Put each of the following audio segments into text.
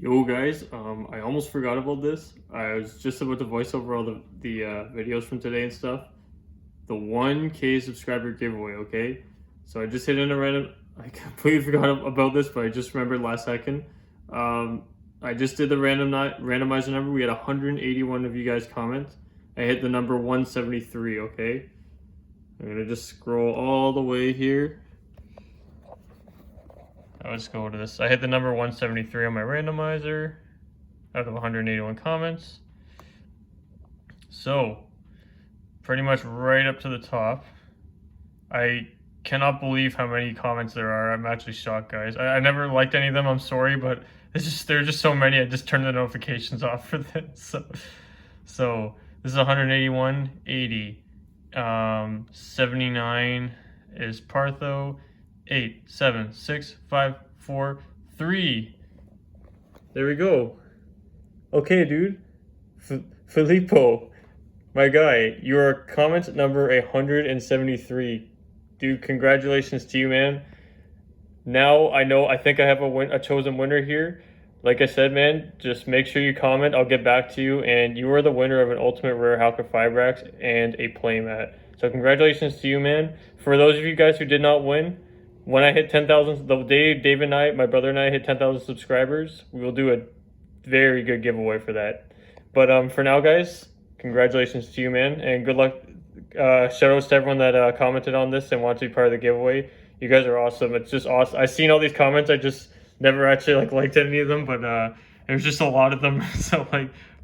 Yo guys, I almost forgot about this. I was just about to voice over all the videos from today and stuff. The 1K subscriber giveaway, okay? So I just hit in a random. I completely forgot about this, but I just remembered last second. I just did the randomizer number. We had 181 of you guys comment. I hit the number 173. Okay, I'm gonna just scroll all the way here. Let's go to this. I hit the number 173 on my randomizer out of 181 comments. So, pretty much right up to the top. I cannot believe how many comments there are. I'm actually shocked, guys. I never liked any of them. I'm sorry, but there are just so many. I just turned the notifications off for this. So this is 181, 80, 79 is Partho. 8, 7, 6, 5, 4, 3. There we go. Okay, dude. Filippo, my guy, you are comment number 173. Dude, congratulations to you, man. Now I think I have a chosen winner here. Like I said, man, just make sure you comment. I'll get back to you, and you are the winner of an Ultimate Rare Halka Fibrax and a playmat. So congratulations to you, man. For those of you guys who did not win, when I hit 10,000, the day Dave and I, my brother and I hit 10,000 subscribers, we will do a very good giveaway for that. But for now, guys, congratulations to you, man, and good luck. Shout outs to everyone that commented on this and wanted to be part of the giveaway. You guys are awesome. It's just awesome. I've seen all these comments. I just never actually liked any of them, but there's just a lot of them. So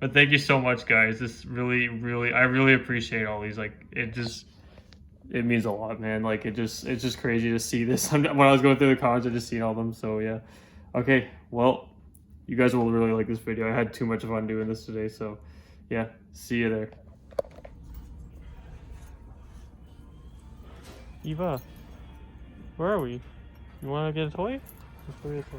but thank you so much, guys. This really, I really appreciate all these. It means a lot, man. It's just crazy to see this. When I was going through the comments, I just seen all of them. So yeah. Okay, well, you guys will really like this video. I had too much fun doing this today. So yeah, see you there. Eva, where are we? You want to get a toy? Let's go get a toy.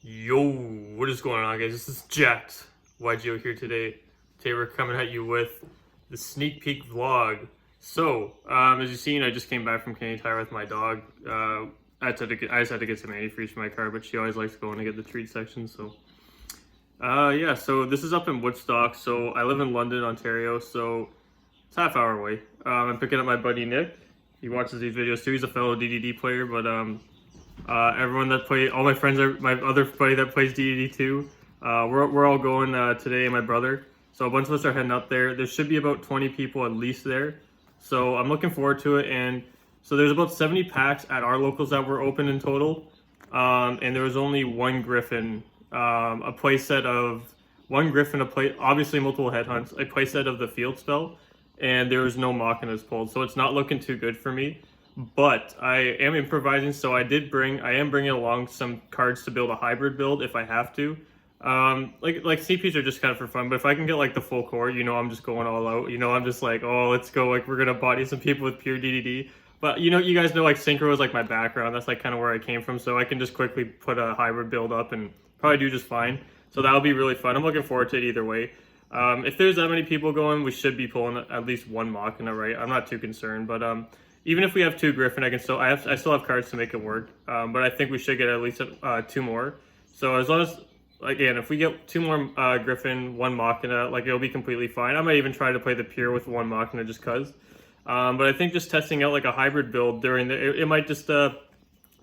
Yo, what is going on, guys? This is Jax YGO here today. Today we're coming at you with the sneak peek vlog. So, as you've seen, I just came back from Canadian Tire with my dog. I just had to get some antifreeze for my car, but she always likes going to get the treat section. So, yeah. So this is up in Woodstock. So I live in London, Ontario. So it's half hour away. I'm picking up my buddy Nick. He watches these videos too. He's a fellow DDD player, but everyone that all my friends are my other buddy that plays DDD too. We're all going today, and my brother. So a bunch of us are heading up there. There should be about 20 people at least there. So I'm looking forward to it. And so there's about 70 packs at our locals that were open in total. And there was only one Griffin, a playset of one Griffin, obviously multiple headhunts, a playset of the field spell, and there was no Machinas pulled. So it's not looking too good for me. But I am improvising, so I am bringing along some cards to build a hybrid build if I have to. Like CPs are just kind of for fun, but if I can get like the full core, I'm just going all out. I'm just like, oh, let's go. Like we're gonna body some people with pure DDD. But you guys know like synchro is like my background. That's like kind of where I came from, so I can just quickly put a hybrid build up and probably do just fine. So that'll be really fun. I'm looking forward to it either way. If there's that many people going, we should be pulling at least one Machina, right? I'm not too concerned, but even if we have two Griffin, I still have cards to make it work. But I think we should get at least two more. So as long as, again, if we get two more Griffin, one Machina, it'll be completely fine. I might even try to play the pure with one Machina just cause. But I think just testing out like a hybrid build during it might just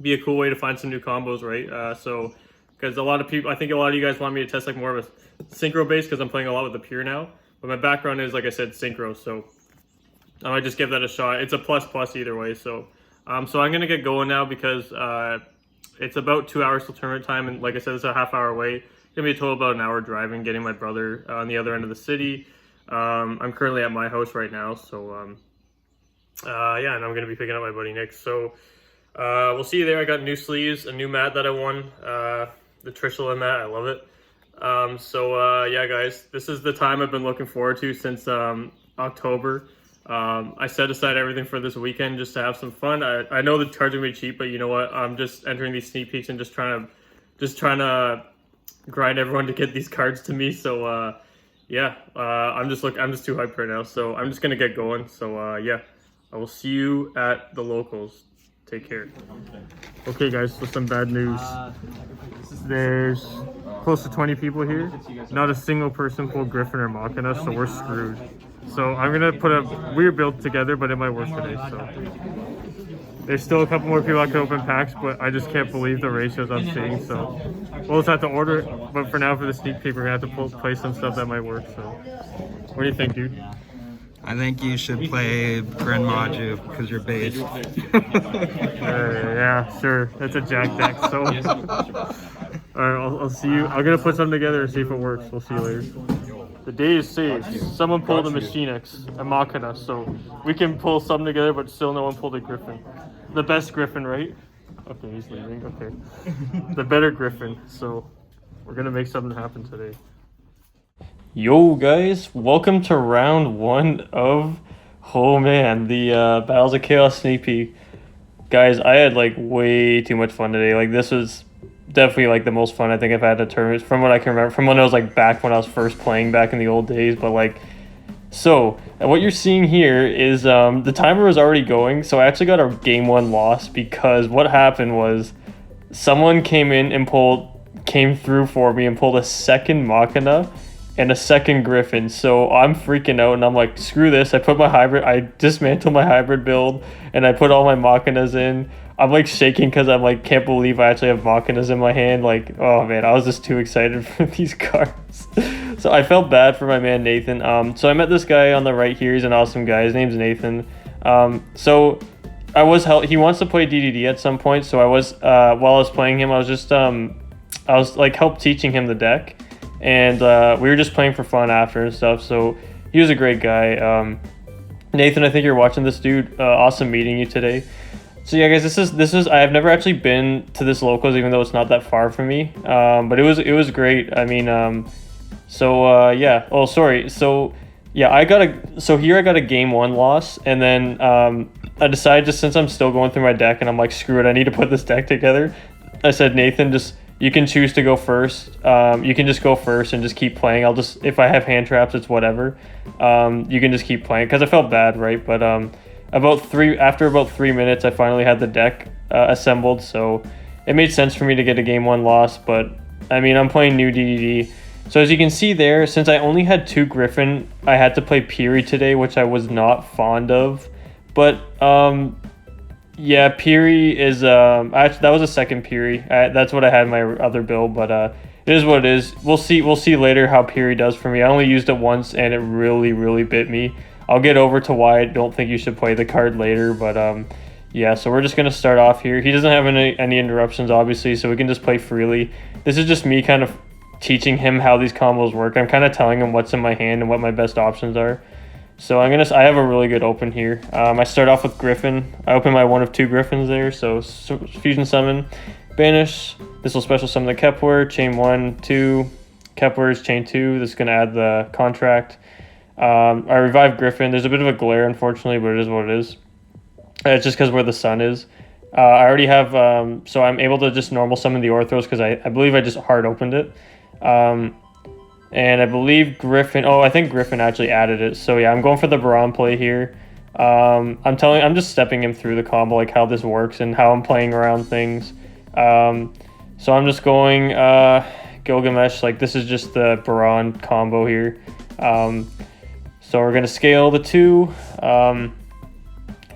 be a cool way to find some new combos, right? So because I think a lot of you guys want me to test like more of a synchro base because I'm playing a lot with the pure now. But my background is, like I said, synchro, so I might just give that a shot. It's a plus either way. So so I'm gonna get going now because it's about 2 hours till tournament time, and like I said, it's a half hour away. It's gonna be a total about an hour driving, getting my brother on the other end of the city. I'm currently at my house right now, so yeah, and I'm gonna be picking up my buddy Nick. So we'll see you there. I got new sleeves, a new mat that I won, the Trishula mat. I love it. So yeah, guys, this is the time I've been looking forward to since October. I set aside everything for this weekend just to have some fun. I know the cards are gonna be cheap, but you know what? I'm just entering these sneak peeks and just trying to grind everyone to get these cards to me. So yeah, I'm just too hyped right now, so I'm just gonna get going. So yeah, I will see you at the locals. Take care. Okay, guys, so some bad news. There's close to 20 people here. Not a single person pulled Griffin or Machina, so we're screwed. So I'm gonna put a weird build together, but it might work today. So there's still a couple more people that could open packs, but I just can't believe the ratios I'm seeing. So we'll just have to order it. But for now, for the sneak peek, we're gonna have to play some stuff that might work. So what do you think, dude? I think you should play Grand Maju because you're base. Yeah, sure. That's a jack deck. So, all right, I'll see you. I'm gonna put something together and see if it works. We'll see you later. The day is saved. Someone pulled a Machine X, a Machina, so we can pull something together, but still no one pulled a Griffin. The best Griffin, right? Okay, he's leaving. Okay, the better Griffin. So we're gonna make something happen today. Yo guys, welcome to round 1 of, oh man, the Battles of Chaos sneak peek. Guys, I had like way too much fun today. Like this was definitely like the most fun I think I've had at a tournament from what I can remember, from when I was like back when I was first playing back in the old days. But like, so what you're seeing here is the timer was already going, so I actually got a game 1 loss because what happened was someone came through for me and pulled a second Machina and a second Griffin. So I'm freaking out and I'm like, screw this. I dismantled my hybrid build and I put all my Machinas in. I'm like shaking because I'm like, can't believe I actually have Machinas in my hand. Like, oh man, I was just too excited for these cards. So I felt bad for my man Nathan. So I met this guy on the right here. He's an awesome guy. His name's Nathan. So he wants to play DDD at some point. So while I was playing him, I was like help teaching him the deck. And we were just playing for fun after and stuff. So he was a great guy. Nathan, I think you're watching this, dude. Awesome meeting you today. So yeah, guys, this is I've never actually been to this locals, even though it's not that far from me. But it was great. I mean, yeah. Oh, sorry. So yeah, I got a game 1 loss, and then I decided, just since I'm still going through my deck and I'm like, screw it, I need to put this deck together. I said, Nathan, you can choose to go first. You can just go first and just keep playing. If I have hand traps, it's whatever. You can just keep playing because I felt bad, right? But after about 3 minutes, I finally had the deck assembled, so it made sense for me to get a game 1 loss. But I mean, I'm playing new DDD. So as you can see there, since I only had 2 Griffin, I had to play Piri today, which I was not fond of. But yeah, Piri is actually that was a second Piri. That's what I had in my other build, but it is what it is. We'll see later how Piri does for me. I only used it once and it really bit me. I'll get over to why I don't think you should play the card later, but yeah, so we're just gonna start off here. He doesn't have any interruptions, obviously, so we can just play freely. This is just me kind of teaching him how these combos work. I'm kind of telling him what's in my hand and what my best options are. So I have a really good open here. I start off with Griffin. I open my 1 of 2 Griffins there. So Fusion Summon, Banish. This will special summon the Kepler. Chain 1, 2. Kepler's chain 2. This is going to add the contract. I revive Griffin. There's a bit of a glare, unfortunately, but it is what it is. It's just because where the sun is. I already have, so I'm able to just normal summon the Orthros because I believe I just hard opened it. And I believe Griffin, I think Griffin actually added it. So yeah, I'm going for the Baron play here. I'm just stepping him through the combo, like how this works and how I'm playing around things. So I'm just going Gilgamesh, like this is just the Baron combo here. So we're going to scale the 2, burn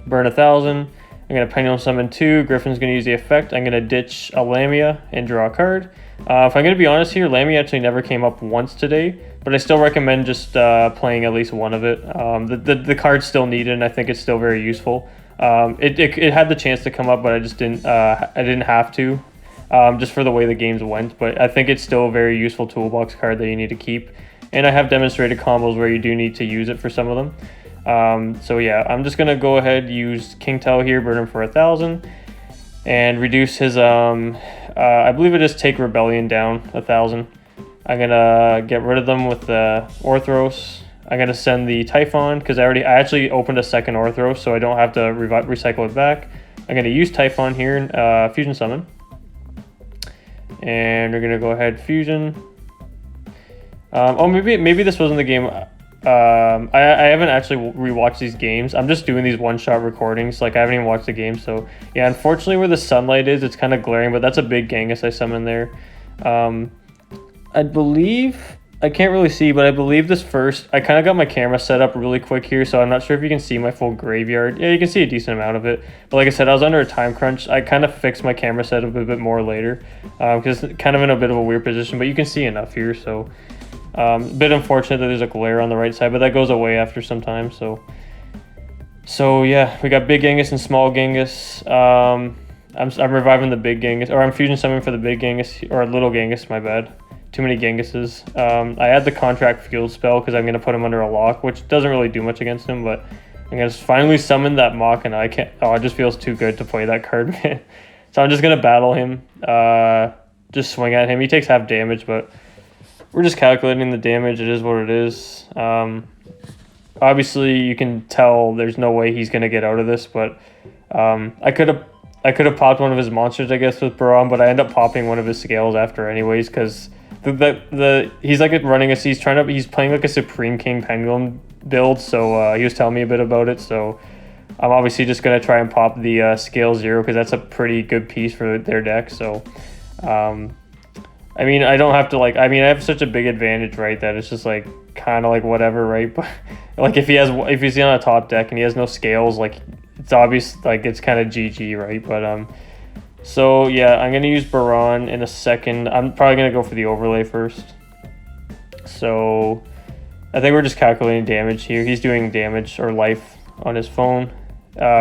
1,000. I'm going to Pendulum Summon 2. Griffin's going to use the effect. I'm going to ditch a Lamia and draw a card. If I'm going to be honest here, Lamia actually never came up once today, but I still recommend just playing at least one of it. The card's still needed, and I think it's still very useful. It had the chance to come up, but I just didn't. I didn't have to, just for the way the games went. But I think it's still a very useful toolbox card that you need to keep. And I have demonstrated combos where you do need to use it for some of them. So yeah, I'm just gonna go ahead, use King Tao here, burn him for 1,000, and reduce his I believe it is take Rebellion down 1,000. I'm gonna get rid of them with the Orthros. I'm gonna send the Typhon because I actually opened a second Orthros, so I don't have to recycle it back. I'm gonna use Typhon here, Fusion Summon, and we're gonna go ahead Fusion. Oh, maybe this wasn't the game. I haven't actually rewatched these games. I'm just doing these one-shot recordings. Like, I haven't even watched the game. So, yeah, unfortunately where the sunlight is, it's kind of glaring. But that's a big Genghis I summoned there. I believe... I can't really see, but I believe this first... I kind of got my camera set up really quick here, so I'm not sure if you can see my full graveyard. Yeah, you can see a decent amount of it. But like I said, I was under a time crunch. I kind of fixed my camera setup a bit more later, because it's kind of in a bit of a weird position, but you can see enough here, so... a bit unfortunate that there's a glare on the right side, but that goes away after some time, so... So, yeah, we got Big Genghis and Small Genghis. I'm reviving the Big Genghis, or I'm fusion summoning for the Big Genghis, or Little Genghis, my bad. Too many Genghises. I had the Contract Fuel spell because I'm going to put him under a lock, which doesn't really do much against him, but I'm going to finally summon that Mach, and I can't... Oh, it just feels too good to play that card, man. So I'm just going to battle him, just swing at him. He takes half damage, but we're just calculating the damage. It is what it is. Obviously, you can tell there's no way he's going to get out of this, but I could have popped one of his monsters, I guess, with Baron, but I end up popping one of his scales after anyways, because he's like running he's playing like a Supreme King Pendulum build, so he was telling me a bit about it, so I'm obviously just going to try and pop the scale 0, because that's a pretty good piece for their deck, so I mean, I don't have to, like, I mean, I have such a big advantage, right, that it's just, like, kind of, like, whatever, right, but, like, if he's on a top deck and he has no scales, like, it's obvious, like, it's kind of GG, right, but, so, yeah, I'm going to use Baron in a second. I'm probably going to go for the overlay first. So, I think we're just calculating damage here. He's doing damage, or life, on his phone,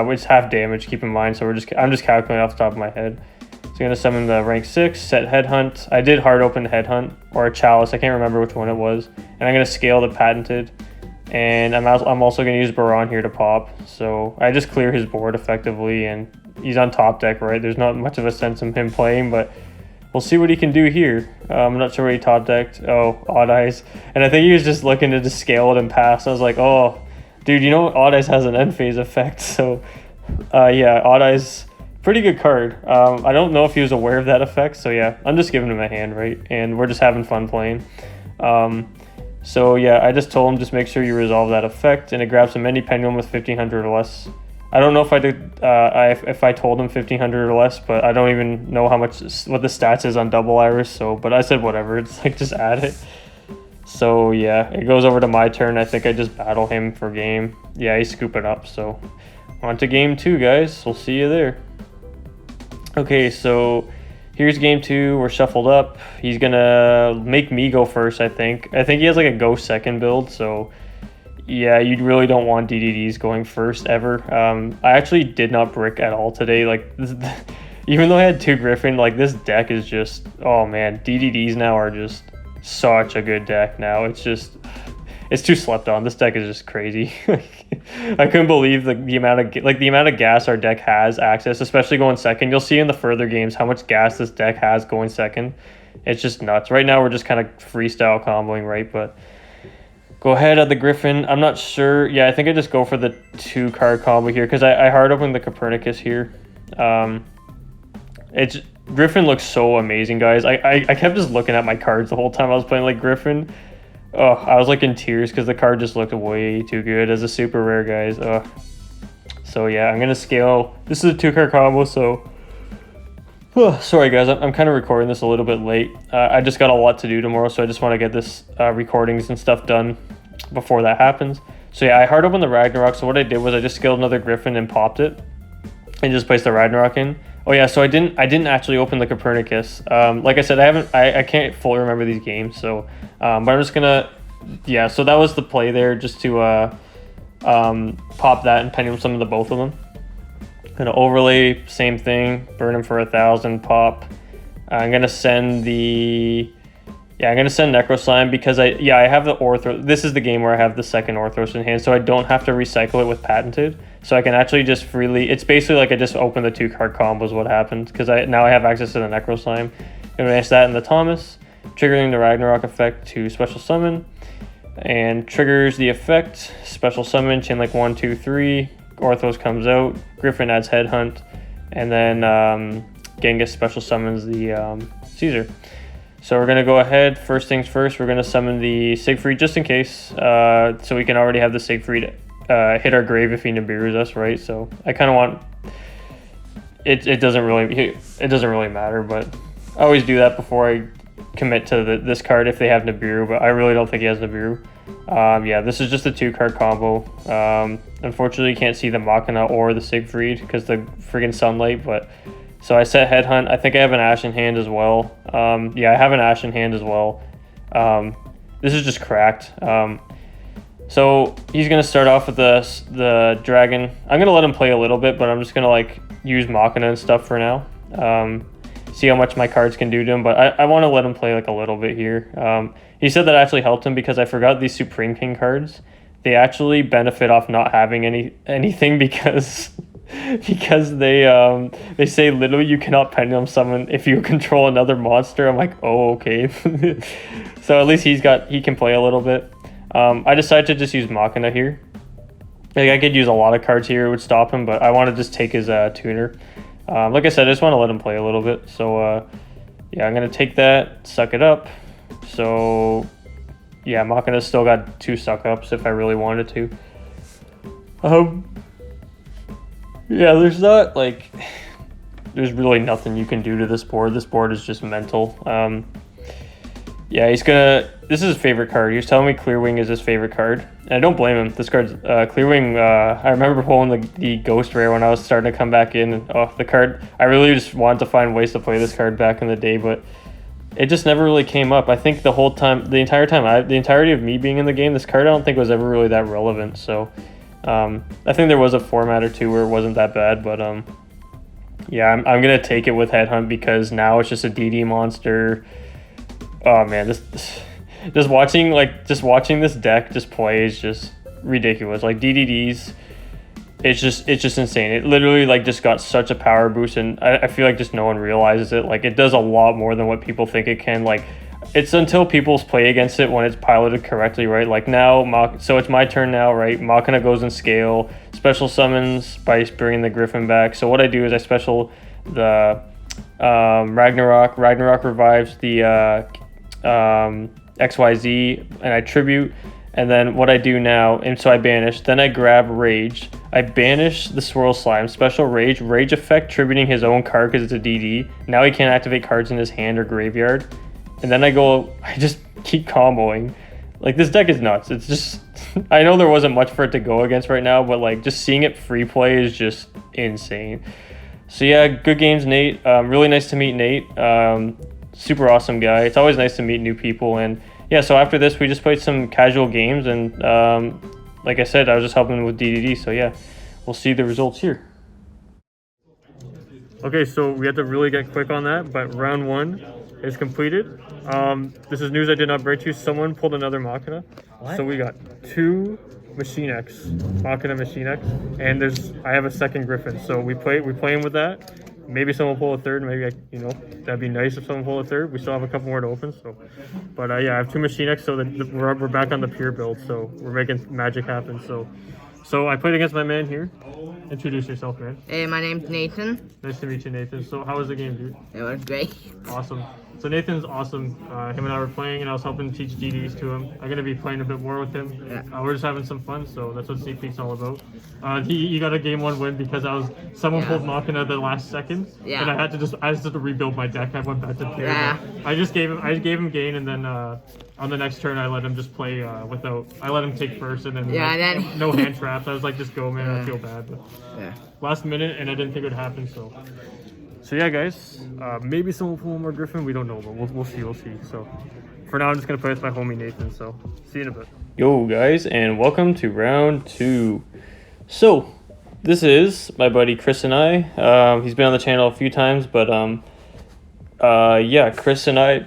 which is half damage, keep in mind, so I'm just calculating off the top of my head. So I'm going to summon the rank 6, set Headhunt. I did hard open Headhunt, or a Chalice, I can't remember which one it was. And I'm going to scale the Patented. And I'm also going to use Baron here to pop. So I just clear his board effectively, and he's on top deck, right? There's not much of a sense of him playing, but we'll see what he can do here. I'm not sure what he top decked. Oh, Odd Eyes. And I think he was just looking to just scale it and pass. I was like, oh, dude, you know Odd Eyes has an end phase effect. So, yeah, Odd Eyes... Pretty good card. I don't know if he was aware of that effect, so yeah, I'm just giving him a hand, right? And we're just having fun playing. So yeah, I just told him just make sure you resolve that effect, and it grabs a mini pendulum with 1500 or less. I don't know if I did if I told him 1500 or less, but I don't even know what the stats is on Double Iris. So, but I said whatever. It's like just add it. So yeah, it goes over to my turn. I think I just battle him for game. Yeah, he's scooping up. So on to game 2, guys. We'll see you there. Okay, so here's game 2. We're shuffled up. He's gonna make me go first, I think. I think he has like a go second build, so yeah, you really don't want DDDs going first ever. I actually did not brick at all today. Like, even though I had 2 Griffin, like this deck is just, oh man, DDDs now are just such a good deck now. It's too slept on. This deck is just crazy. I couldn't believe the amount of gas our deck has access, especially going second. You'll see in the further games how much gas this deck has going second. It's just nuts. Right now we're just kind of freestyle comboing, right? But go ahead at the Griffin. I'm not sure. Yeah, I think I just go for the 2 card combo here because I hard open the Copernicus here. Griffin looks so amazing, guys. I kept just looking at my cards the whole time I was playing like Griffin. Oh, I was like in tears because the card just looked way too good as a super rare, guys. So yeah, I'm gonna scale. This is a 2 card combo, so sorry guys, I'm kind of recording this a little bit late. I just got a lot to do tomorrow, so I just want to get this recordings and stuff done before that happens. So yeah, I hard opened the Ragnarok. So what I did was I just scaled another Griffin and popped it, and just placed the Ragnarok in. Oh yeah, so I didn't actually open the Copernicus. Like I said, I can't fully remember these games, so but I'm just gonna, yeah. So that was the play there, just to pop that and pendulum summon the both of them. Gonna overlay, same thing, burn him for 1,000, pop. I'm gonna send Necro Slime because I have the Orthros. This is the game where I have the second Orthros in hand, so I don't have to recycle it with Patented. So I can actually just freely, it's basically like I just opened the 2 card combo is what happened, because now I have access to the Necro Slime. Gonna manage that in the Thomas, triggering the Ragnarok effect to special summon, and triggers the effect, special summon, chain like 1, 2, 3, Orthros comes out, Griffin adds Headhunt, and then Genghis special summons the Caesar. So we're gonna go ahead. First things first, we're gonna summon the Siegfried just in case, so we can already have the Siegfried hit our grave if he Nibiru's us, right? So I kind of want it. It doesn't really matter, but I always do that before I commit to this card if they have Nibiru. But I really don't think he has Nibiru. Yeah, this is just a 2-card combo. Unfortunately, you can't see the Machina or the Siegfried because the friggin' sunlight, but. So I set Headhunt. I think I have an Ash in hand as well. Yeah, I have an Ash in hand as well. This is just cracked. So he's going to start off with the Dragon. I'm going to let him play a little bit, but I'm just going to like use Machina and stuff for now. See how much my cards can do to him, but I want to let him play like a little bit here. He said that actually helped him because I forgot these Supreme King cards. They actually benefit off not having anything because... because they say literally you cannot pendulum summon if you control another monster. I'm like, oh, okay. So at least he can play a little bit. I decided to just use Machina here. Like I could use a lot of cards here, it would stop him, but I want to just take his tuner. Like I said, I just want to let him play a little bit. So yeah, I'm gonna take that, suck it up. So yeah, Machina's still got 2 suck ups if I really wanted to. Yeah, there's really nothing you can do to this board. This board is just mental. Yeah, this is his favorite card. He was telling me Clearwing is his favorite card. And I don't blame him. This card's, Clearwing, I remember pulling the Ghost Rare when I was starting to come back in. Oh, the card, I really just wanted to find ways to play this card back in the day, but it just never really came up. I think the entirety of me being in the game, this card I don't think was ever really that relevant, so... I think there was a format or two where it wasn't that bad, but yeah, I'm gonna take it with Headhunt because now it's just a DD monster. Oh man, just watching this deck just play is just ridiculous. Like DDDs, it's just insane. It literally like just got such a power boost, and I feel like just no one realizes it. Like it does a lot more than what people think it can. Like it's until people play against it when it's piloted correctly, right? Like now, so it's my turn now, right? Machina goes in scale, special summons by bringing the Griffin back. So what I do is I special the Ragnarok. Ragnarok revives the XYZ, and I tribute. And then what I do now, and so I banish, then I grab Rage. I banish the Swirl Slime, special Rage effect, tributing his own card because it's a DD. Now he can't activate cards in his hand or graveyard. And then I just keep comboing. Like, this deck is nuts. It's just, I know there wasn't much for it to go against right now, but like, just seeing it free play is just insane. So yeah, good games, Nate. Really nice to meet Nate. Super awesome guy. It's always nice to meet new people. And yeah, so after this, we just played some casual games. And like I said, I was just helping with DDD. So yeah, we'll see the results here. Okay, so we had to really get quick on that, but round 1 is completed. This is news I did not bring to you. Someone pulled another Machina. What? So we got 2 Machine X, Machina Machine X, and I have a second Griffin. So we're playing with that. Maybe someone will pull a third. Maybe that'd be nice if someone pulled a third. We still have a couple more to open. So, but yeah, I have 2 Machine X. So we're back on the pure build. So we're making magic happen. So I played against my man here. Introduce yourself, man. Hey, my name's Nathan. Nice to meet you, Nathan. So how was the game, dude? It was great. Awesome. So Nathan's awesome. Him and I were playing, and I was helping teach DDs to him. I'm gonna be playing a bit more with him. Yeah. We're just having some fun, so that's what Sneak Peek's all about. He got a game 1 win because someone pulled Machina at the last second, and I had to rebuild my deck. I went back to pure. Yeah. I gave him gain, and then on the next turn I let him just play without. I let him take first, and then no hand traps. I was like, just go, man. I feel bad, but last minute, and I didn't think it would happen, so. So yeah, guys, maybe someone will pull more Griffin. We don't know, but we'll see. So for now, I'm just gonna play with my homie Nathan. So see you in a bit. Yo, guys, and welcome to round 2. So this is my buddy Chris and I. He's been on the channel a few times, but yeah, Chris and I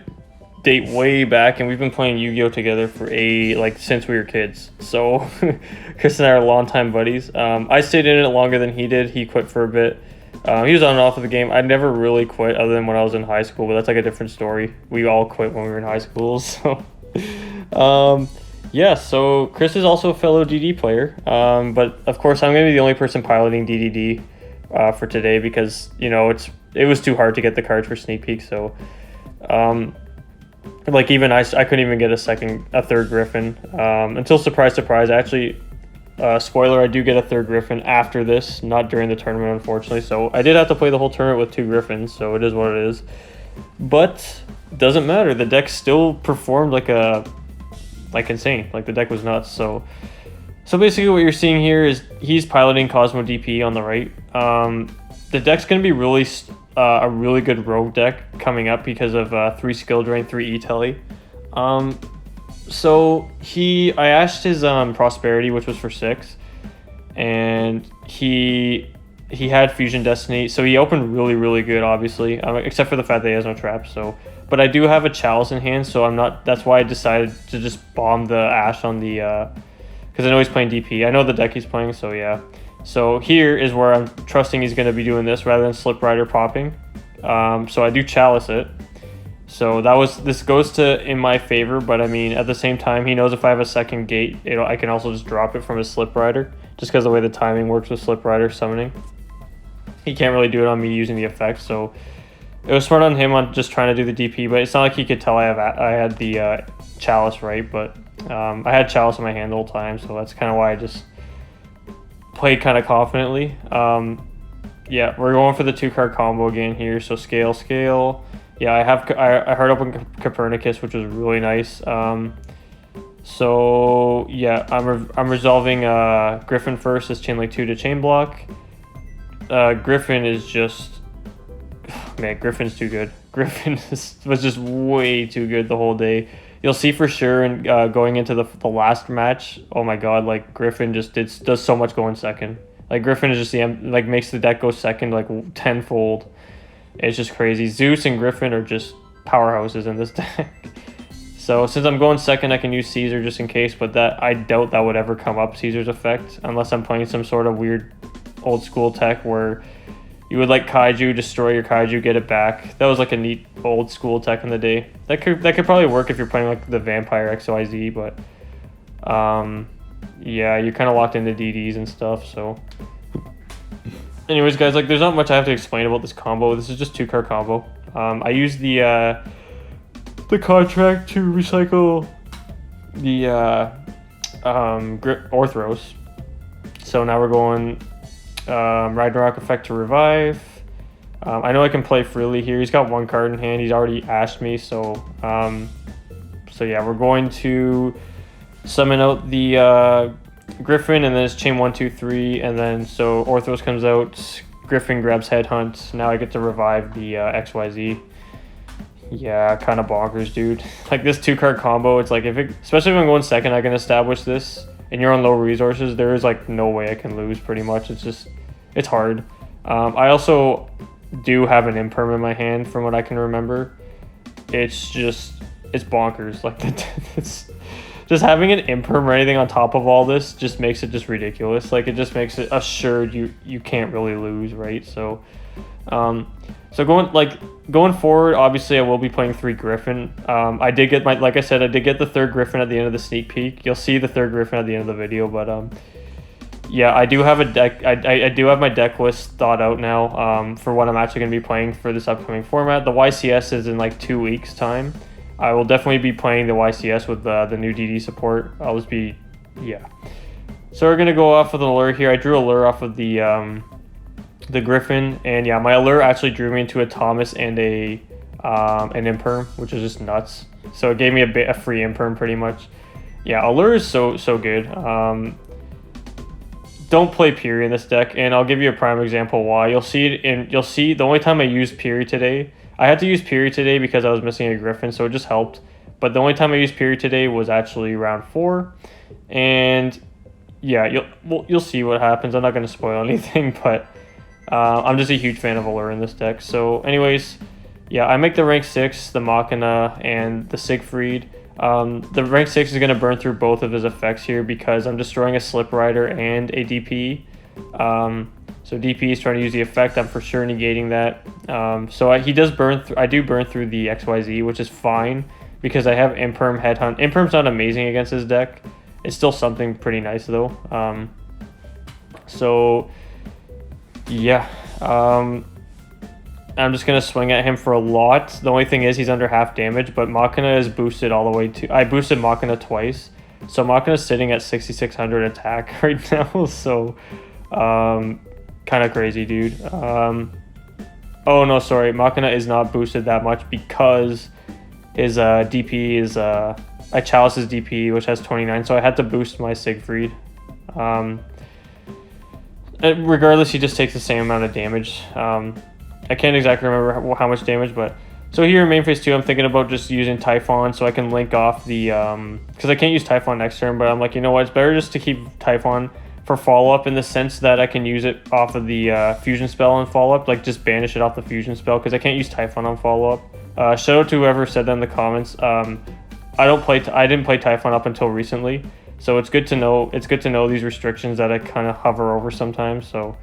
date way back, and we've been playing Yu-Gi-Oh together for since we were kids. So Chris and I are longtime buddies. I stayed in it longer than he did. He quit for a bit. He was on and off of the game. I never really quit other than when I was in high school, but that's like a different story. We all quit when we were in high school. So yeah, so Chris is also a fellow DD player. But of course I'm gonna be the only person piloting DDD for today because it was too hard to get the cards for Sneak Peek. So Like even I couldn't even get a third Griffin until surprise surprise. Actually, spoiler, I do get a third Griffin after this, not during the tournament, unfortunately. So I did have to play the whole tournament with 2 Griffins, so it is what it is. But doesn't matter. The deck still performed like insane. Like the deck was nuts. So basically, what you're seeing here is he's piloting Cosmo DP on the right. The deck's gonna be really a really good rogue deck coming up because of 3 skill drain, 3 e-telly. So I asked his prosperity, which was for 6, and he had Fusion Destiny, so he opened really good, obviously, except for the fact that he has no traps. So, but I do have a Chalice in hand, so I'm not. That's why I decided to just bomb the Ash on the, because I know he's playing DP. I know the deck he's playing, so yeah. So here is where I'm trusting he's going to be doing this rather than Slip Rider popping. So I do Chalice it. So this goes in my favor, but I mean, at the same time, he knows if I have a second gate, I can also just drop it from his Slip Rider, just because the way the timing works with Slip Rider summoning. He can't really do it on me using the effect, so it was smart on him on just trying to do the DP, but it's not like he could tell I had the Chalice right, but I had Chalice in my hand the whole time, so that's kind of why I just played kind of confidently. Yeah, we're going for the 2-card combo again here, so scale. Yeah, I heard open Copernicus, which was really nice. So yeah, I'm resolving Griffin first as Chain Link 2 to Chain Block. Griffin is just, man, Griffin's too good. Griffin was just way too good the whole day. You'll see for sure, and going into the last match, oh my god, like Griffin just does so much going second. Like Griffin is just makes the deck go second like tenfold. It's just crazy. Zeus and Griffin are just powerhouses in this deck. So since I'm going second, I can use Caesar just in case, but I doubt that would ever come up, Caesar's effect, unless I'm playing some sort of weird old school tech where you would like Kaiju, destroy your Kaiju, get it back. That was like a neat old school tech in the day. That could probably work if you're playing like the Vampire XYZ, but yeah, you're kind of locked into DDs and stuff, so. Anyways, guys, like there's not much I have to explain about this combo. This is just 2-card combo. I use the contract to recycle the Orthros. So now we're going Ragnarok effect to revive. I know I can play freely here. He's got 1 card in hand. He's already asked me, so yeah, we're going to summon out the Griffin, and then it's chain 1, 2, 3, and then so Orthros comes out, Griffin grabs Headhunt. Now I get to revive the XYZ. Yeah, kind of bonkers, dude. Like this 2-card combo, it's like especially if I'm going second, I can establish this, and you're on low resources. There is like no way I can lose. Pretty much, it's hard. I also do have an imperm in my hand, from what I can remember. It's bonkers. Like it's. Just having an imperm or anything on top of all this just makes it just ridiculous. Like it just makes it assured you can't really lose, right? So, going forward, obviously I will be playing 3 Griffin. I did get like I said, I did get the 3rd Griffin at the end of the sneak peek. You'll see the 3rd Griffin at the end of the video, but yeah, I do have a deck. I do have my deck list thought out now. For what I'm actually going to be playing for this upcoming format. The YCS is in like 2 weeks time. I will definitely be playing the YCS with the new DD support. Yeah. So we're gonna go off with an allure here. I drew a lure off of the Griffin, and yeah, my allure actually drew me into a Thomas and an imperm, which is just nuts. So it gave me a free imperm pretty much. Yeah, allure is so good. Don't play Piri in this deck, and I'll give you a prime example why. You'll see the only time I used Piri today. I had to use Piri today because I was missing a Griffin, so it just helped. But the only time I used Piri today was actually round 4. And yeah, you'll see what happens. I'm not going to spoil anything, but I'm just a huge fan of Allure in this deck. So anyways, yeah, I make the rank 6, the Machina, and the Siegfried. The rank 6 is going to burn through both of his effects here because I'm destroying a Slip Rider and a DP. So DP is trying to use the effect. I'm for sure negating that. He does burn. I do burn through the XYZ, which is fine because I have Imperm Headhunt. Imperm's not amazing against his deck. It's still something pretty nice though. So yeah. I'm just going to swing at him for a lot. The only thing is he's under half damage, but Machina is boosted all the way to... I boosted Machina twice. So Machina's sitting at 6,600 attack right now. So, kind of crazy, dude. Oh, no, sorry. Machina is not boosted that much because his DP is... I chalice his DP, which has 29, so I had to boost my Siegfried. Regardless, he just takes the same amount of damage. I can't exactly remember how much damage, but... So here in main phase 2, I'm thinking about just using Typhon so I can link off the... Because I can't use Typhon next turn, but I'm like, you know what? It's better just to keep Typhon for follow-up in the sense that I can use it off of the fusion spell on follow-up. Like, just banish it off the fusion spell because I can't use Typhon on follow-up. Shout out to whoever said that in the comments. I didn't play Typhon up until recently, so it's good to know. It's good to know these restrictions that I kind of hover over sometimes. So,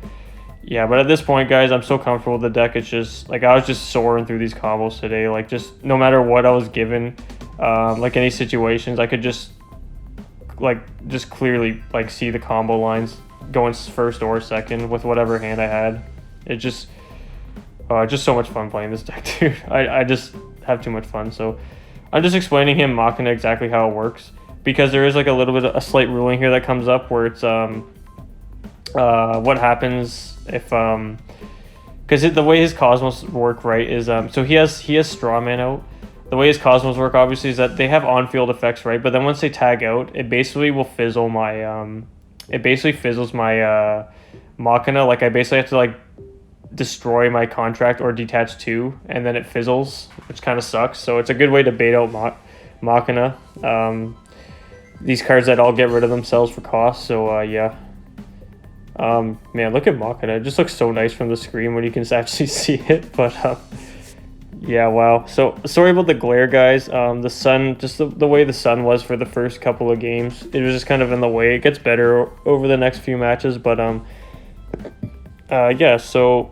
yeah. But at this point, guys, I'm so comfortable with the deck. It's just like I was just soaring through these combos today. Like just no matter what I was given, like any situations, I could just clearly like see the combo lines going first or second with whatever hand I had. It just so much fun playing this deck, dude. I just have too much fun. So. I'm just explaining him Machina exactly how it works because there is like a little bit of a slight ruling here that comes up where it's what happens if because the way his Cosmos work, right, is so he has Strawman out. The way his Cosmos work obviously is that they have on-field effects, right? But then once they tag out, it basically will fizzle my Machina. Like I basically have to like destroy my contract or detach 2 and then it fizzles, which kind of sucks. So it's a good way to bait out Machina. These cards that all get rid of themselves for cost. So yeah. Man, look at Machina. It just looks so nice from the screen when you can actually see it. But yeah, wow. So sorry about the glare, guys. The sun, just the way the sun was for the first couple of games, it was just kind of in the way. It gets better over the next few matches, but yeah, so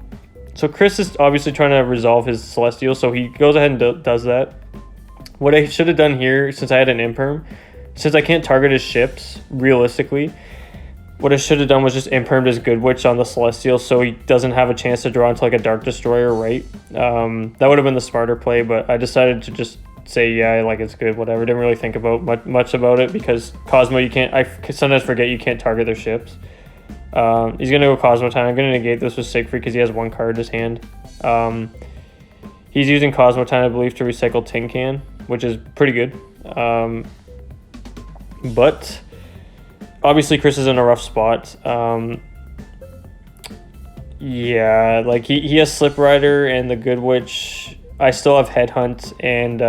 Chris is obviously trying to resolve his Celestial, so he goes ahead and does that. What I should have done here, since I had an Imperm, since I can't target his ships, realistically, what I should have done was just Impermed his Good Witch on the Celestial so he doesn't have a chance to draw into like a Dark Destroyer, right? That would have been the smarter play, but I decided to just say, yeah, like it's good, whatever. Didn't really think about much about it because Cosmo, I sometimes forget you can't target their ships. He's going to go Cosmo Time. I'm going to negate this with Siegfried because he has one card in his hand. He's using Cosmo Time, I believe, to recycle Tin Can, which is pretty good. But obviously Chris is in a rough spot. Yeah, like he has Slip Rider and the Good Witch. I still have Headhunt, and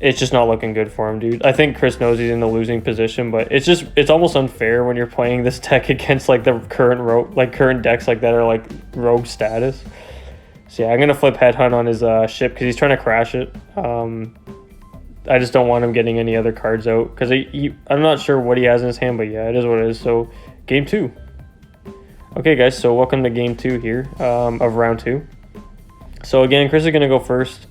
it's just not looking good for him, dude. I think Chris knows he's in the losing position, but it's almost unfair when you're playing this deck against like the current decks like that are like rogue status. So yeah, I'm gonna flip Headhunt on his ship because he's trying to crash it. I just don't want him getting any other cards out because I'm not sure what he has in his hand, but yeah, it is what it is. So game 2. Okay, guys, so welcome to game 2 here of round 2. So again, Chris is gonna go first.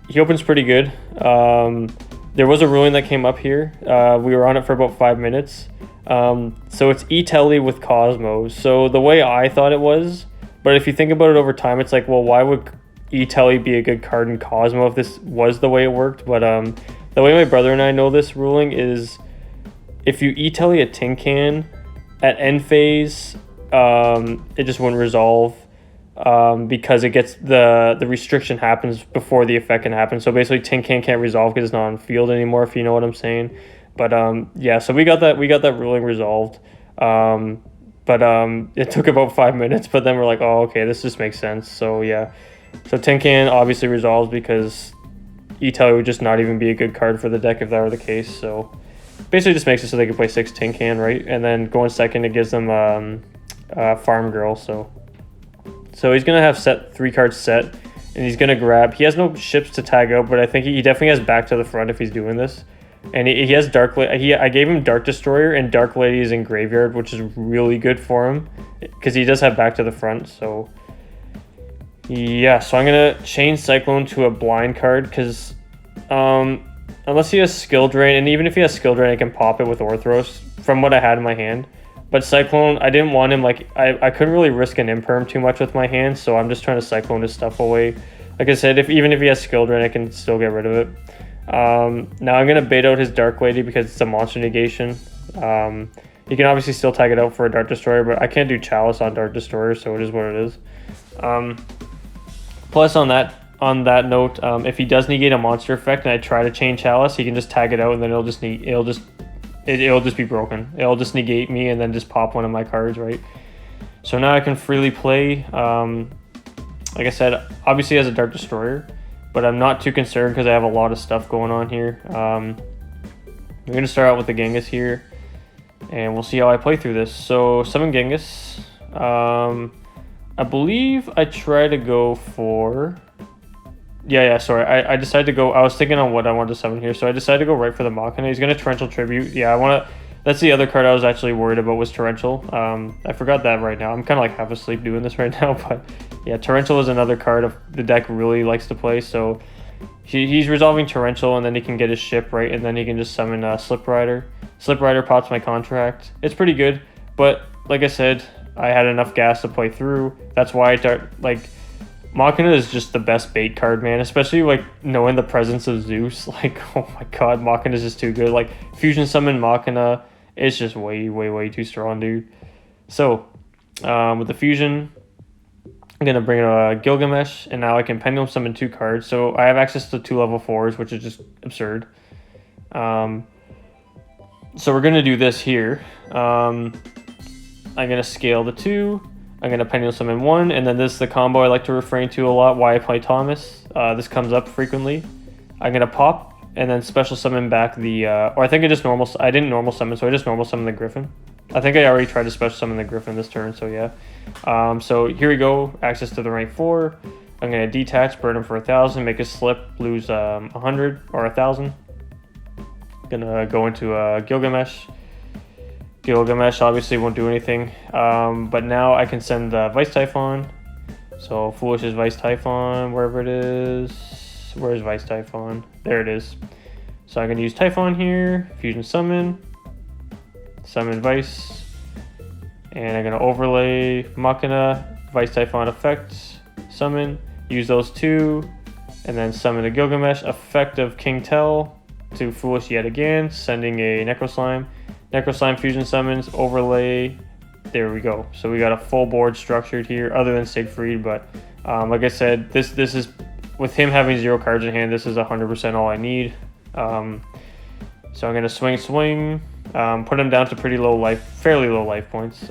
He opens pretty good. There was a ruling that came up here. We were on it for about 5 minutes. So it's E-Telly with Cosmos. So the way I thought it was, but if you think about it over time, it's like, well, why would E-Telly be a good card in Cosmo if this was the way it worked? But the way my brother and I know this ruling is if you E-Telly a Tin Can at end phase, it just wouldn't resolve. Because it gets the restriction happens before the effect can happen. So basically Tin Can can't resolve because it's not on field anymore, if you know what I'm saying. But yeah, so we got that ruling resolved. But it took about 5 minutes, but then we're like, oh, okay, this just makes sense. So yeah. So Tin Can obviously resolves because E-Telly would just not even be a good card for the deck if that were the case. So basically just makes it so they can play 6 Tin Can, right? And then going second, it gives them Farm Girl, So he's going to have 3 cards set, and he's going to grab... He has no ships to tag out, but I think he definitely has Back to the Front if he's doing this. And he has Dark... I gave him Dark Destroyer, and Dark Lady is in Graveyard, which is really good for him, because he does have Back to the Front, so... Yeah, so I'm going to change Cyclone to a blind card, because... unless he has Skill Drain, and even if he has Skill Drain, I can pop it with Orthros, from what I had in my hand. But Cyclone, I didn't want him, like, I couldn't really risk an imperm too much with my hand, so I'm just trying to Cyclone his stuff away. Like I said, even if he has Skill Drain, I can still get rid of it. Now I'm going to bait out his Dark Lady because it's a monster negation. You can obviously still tag it out for a Dart Destroyer, but I can't do Chalice on Dart Destroyer, so it is what it is. Plus on that note, if he does negate a monster effect and I try to chain Chalice, he can just tag it out and then it'll just be broken. It'll just negate me and then just pop one of my cards, right? So now I can freely play. Like I said, obviously as a Dart Destroyer, but I'm not too concerned because I have a lot of stuff going on here. We're going to start out with the Genghis here, and we'll see how I play through this. So summon Genghis. I believe I try to go for... Yeah, sorry. I decided to go... I was thinking on what I wanted to summon here, so I decided to go right for the Machina. He's going to Torrential Tribute. Yeah, I want to... That's the other card I was actually worried about was Torrential. I forgot that right now. I'm kind of like half asleep doing this right now, but yeah, Torrential is another card of the deck really likes to play, so he's resolving Torrential, and then he can get his ship, right, and then he can just summon Slip Rider. Slip Rider pops my contract. It's pretty good, but like I said, I had enough gas to play through. That's why Machina is just the best bait card, man, especially like knowing the presence of Zeus. Like, oh my god, Machina is just too good. Like, Fusion Summon Machina, it's just way too strong, dude. So, with the Fusion, I'm going to bring a Gilgamesh, and now I can Pendulum Summon 2 cards. So, I have access to 2 level 4s, which is just absurd. So, we're going to do this here. I'm going to scale the 2. I'm going to Pendulum Summon 1, and then this is the combo I like to refrain to a lot, why I play Thomas. This comes up frequently. I'm going to pop, and then Special Summon back the... or I think I didn't normal summon, so I just normal summon the Griffin. I think I already tried to Special Summon the Griffin this turn, so yeah. So here we go, access to the rank 4. I'm going to detach, burn him for 1,000, make a slip, lose 100 or 1,000. Going to go into Gilgamesh. Gilgamesh obviously won't do anything, but now I can send the Vice Typhon. So Foolish's Vice Typhon, wherever it is. Where's Vice Typhon? There it is. So I can use Typhon here, Fusion Summon, Summon Vice, and I'm going to overlay Machina, Vice Typhon effect, Summon, use those 2, and then summon the Gilgamesh, effect of King Tell to Foolish yet again, sending a Necroslime. Necroslime Fusion Summons, overlay, there we go. So we got a full board structured here, other than Siegfried, but like I said, this is, with him having 0 cards in hand, this is 100% all I need. So I'm going to swing, put him down to fairly low life points.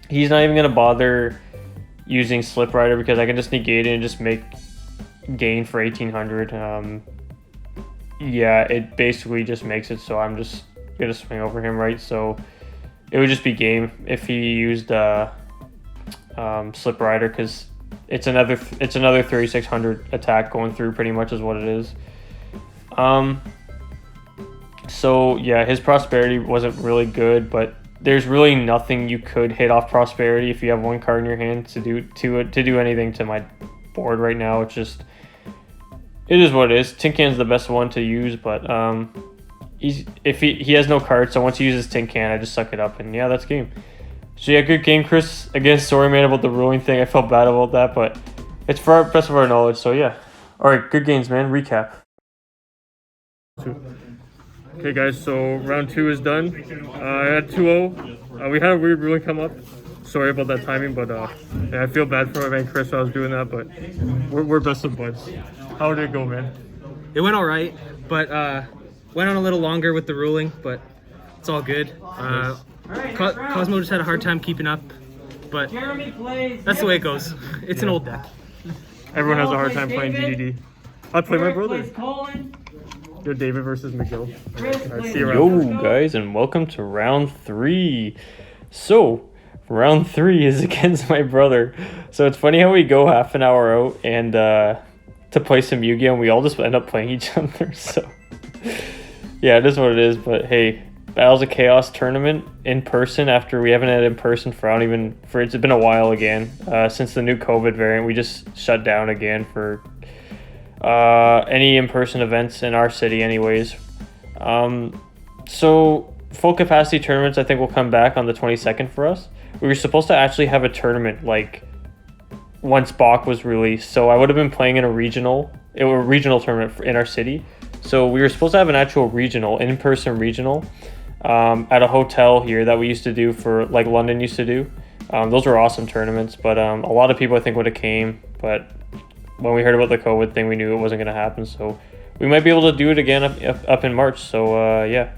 He's not even going to bother using Slip Rider because I can just negate it and just make gain for 1,800. Yeah, it basically just makes it so I'm just gonna swing over him, right? So it would just be game if he used Slip Rider, because it's another 3,600 attack going through, pretty much is what it is. So yeah, his Prosperity wasn't really good, but there's really nothing you could hit off Prosperity if you have 1 card in your hand to do anything to my board right now. It's just, it is what it is. Tin Can's the best one to use, but he has no cards, so once he uses Tin Can, I just suck it up, and yeah, that's game. So yeah, good game, Chris. Again, sorry man about the ruling thing. I felt bad about that, but it's for our best of our knowledge, so yeah. Alright, good games, man. Recap. Okay guys, so round 2 is done. I had 2-0. We had a weird ruling come up. Sorry about that timing, but yeah, I feel bad for my man Chris while I was doing that, but we're best of buds. How did it go, man? It went all right, but went on a little longer with the ruling, but it's all good. Cosmo just had a hard time keeping up, but that's the way it goes. It's an old deck. Everyone has a hard time playing DDD. I'd play my brother. Yo, David versus McGill. Alright, see you around. Yo, guys, and welcome to round 3. So, round 3 is against my brother. So it's funny how we go half an hour out and to play some Yu-Gi-Oh! And we all just end up playing each other. So, yeah, it is what it is. But hey, Battles of Chaos tournament in person after we haven't had it in person for it's been a while again. Since the new COVID variant, we just shut down again for any in-person events in our city anyways. So full capacity tournaments I think will come back on the 22nd for us. We were supposed to actually have a tournament like once Bach was released, so I would have been playing in a regional tournament in our city. So we were supposed to have an actual regional, in-person regional, at a hotel here that we used to do for like London used to do. Those were awesome tournaments, but a lot of people I think would have came, but when we heard about the COVID thing, we knew it wasn't going to happen. So we might be able to do it again up in March. So yeah.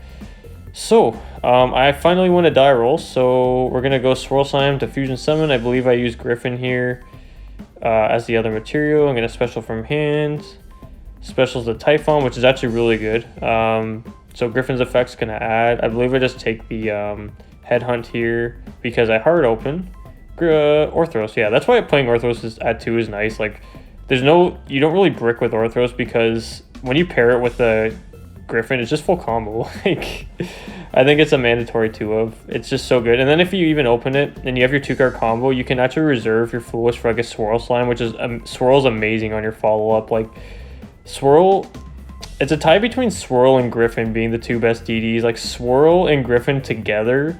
So I finally won a die roll, so we're gonna go Swirl Slime to Fusion Summon. I believe I used Griffin here as the other material. I'm gonna special from hand. Specials the Typhon, which is actually really good. So Griffin's effect's gonna add. I believe I just take the Headhunt here because I hard open. Orthros, yeah, that's why playing Orthros at 2 is nice. Like, you don't really brick with Orthros because when you pair it with the Griffin, it's just full combo. Like, I think it's a mandatory 2 of. It's just so good. And then if you even open it and you have your 2-card combo, you can actually reserve your Foolish for like a Swirl Slime, which is Swirl's amazing on your follow up. Like, Swirl, it's a tie between Swirl and Griffin being the 2 best DDs. Like, Swirl and Griffin together,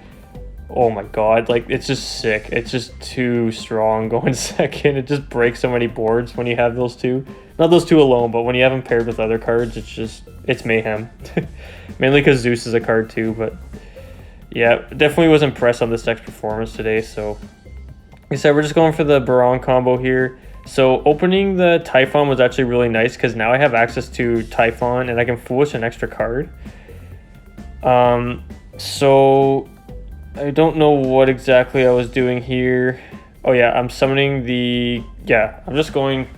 oh my god, like, it's just sick. It's just too strong going second. It just breaks so many boards when you have those 2. Not those 2 alone, but when you have them paired with other cards, it's mayhem. Mainly because Zeus is a card too, but yeah, definitely was impressed on this deck's performance today. So like I said, we're just going for the Baron combo here. So opening the Typhon was actually really nice because now I have access to Typhon and I can Foolish an extra card. So I don't know what exactly I was doing here. Oh yeah, I'm summoning I'm just going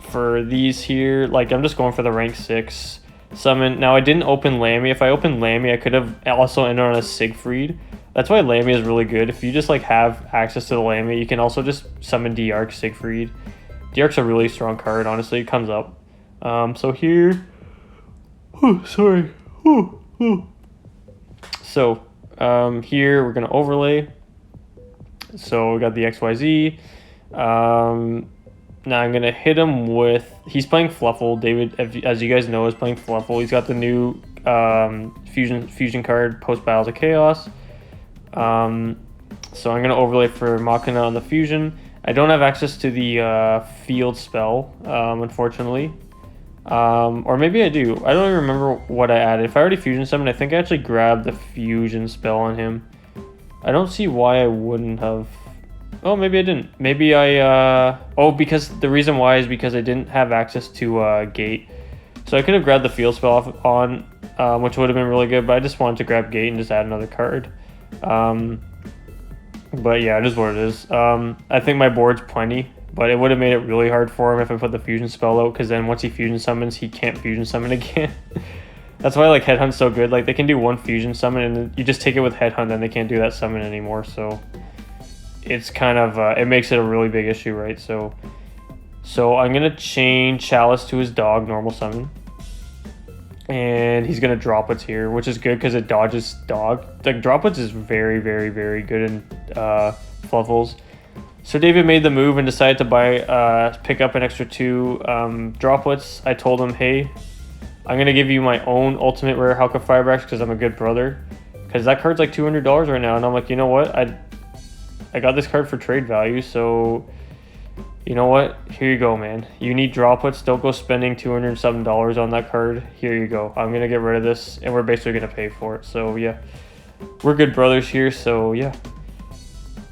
for these here. Like, I'm just going for the rank 6 summon. Now I didn't open Lammy. If I opened Lammy, I could have also ended on a Siegfried. That's why Lammy is really good. If you just like have access to the Lammy, you can also just summon D-Arc Siegfried. D-Arc's a really strong card, honestly. It comes up. So here, So here we're gonna overlay. So we got the XYZ. Now I'm gonna hit him with. He's playing Fluffle. David, as you guys know, is playing Fluffle. He's got the new fusion card, Post Battles of Chaos. So I'm gonna overlay for Machina on the fusion. I don't have access to the field spell, unfortunately. Or maybe I do. I don't even remember what I added. If I already fusion summoned, I think I actually grabbed the fusion spell on him. I don't see why I wouldn't have. Oh, maybe I didn't. Maybe I, because the reason why is because I didn't have access to Gate. So I could have grabbed the field spell off on, which would have been really good, but I just wanted to grab Gate and just add another card. But yeah, it is what it is. I think my board's plenty, but it would have made it really hard for him if I put the fusion spell out, because then once he fusion summons, he can't fusion summon again. That's why like Headhunt's so good. Like, they can do one fusion summon and then you just take it with Headhunt, then they can't do that summon anymore. So it's kind of it makes it a really big issue, right? So I'm gonna chain Chalice to his dog, normal summon, and he's gonna Droplets here, which is good because it dodges dog. Like, Droplets is very, very, very good in Fluffles. So David made the move and decided to pick up an extra 2 Droplets. I told him, hey, I'm gonna give you my own ultimate rare Halka Firebrax because I'm a good brother. Because that card's like $200 right now, and I'm like, you know what? I got this card for trade value, so you know what? Here you go, man. You need Droplets. Don't go spending $207 on that card. Here you go. I'm gonna get rid of this, and we're basically gonna pay for it. So yeah, we're good brothers here. So yeah.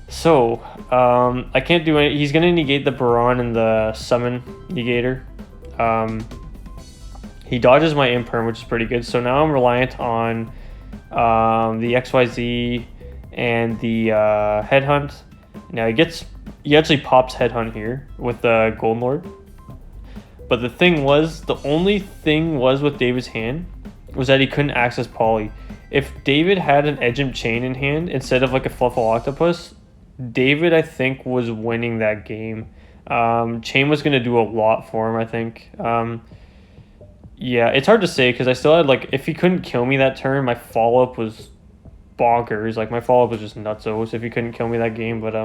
So I can't do any. He's gonna negate the Baron and the Summon Negator. He dodges my Imperm, which is pretty good. So now I'm reliant on the XYZ and the Headhunt. Now he actually pops Headhunt here with the Golden Lord. But the only thing was with David's hand was that he couldn't access Poly. If David had an Edgem Chain in hand instead of like a Fluffle Octopus, David, I think, was winning that game. Chain was going to do a lot for him, I think. Yeah, it's hard to say because I still had, like, if he couldn't kill me that turn, my follow-up was bonkers. Like, my follow-up was just nutsos if he couldn't kill me that game. But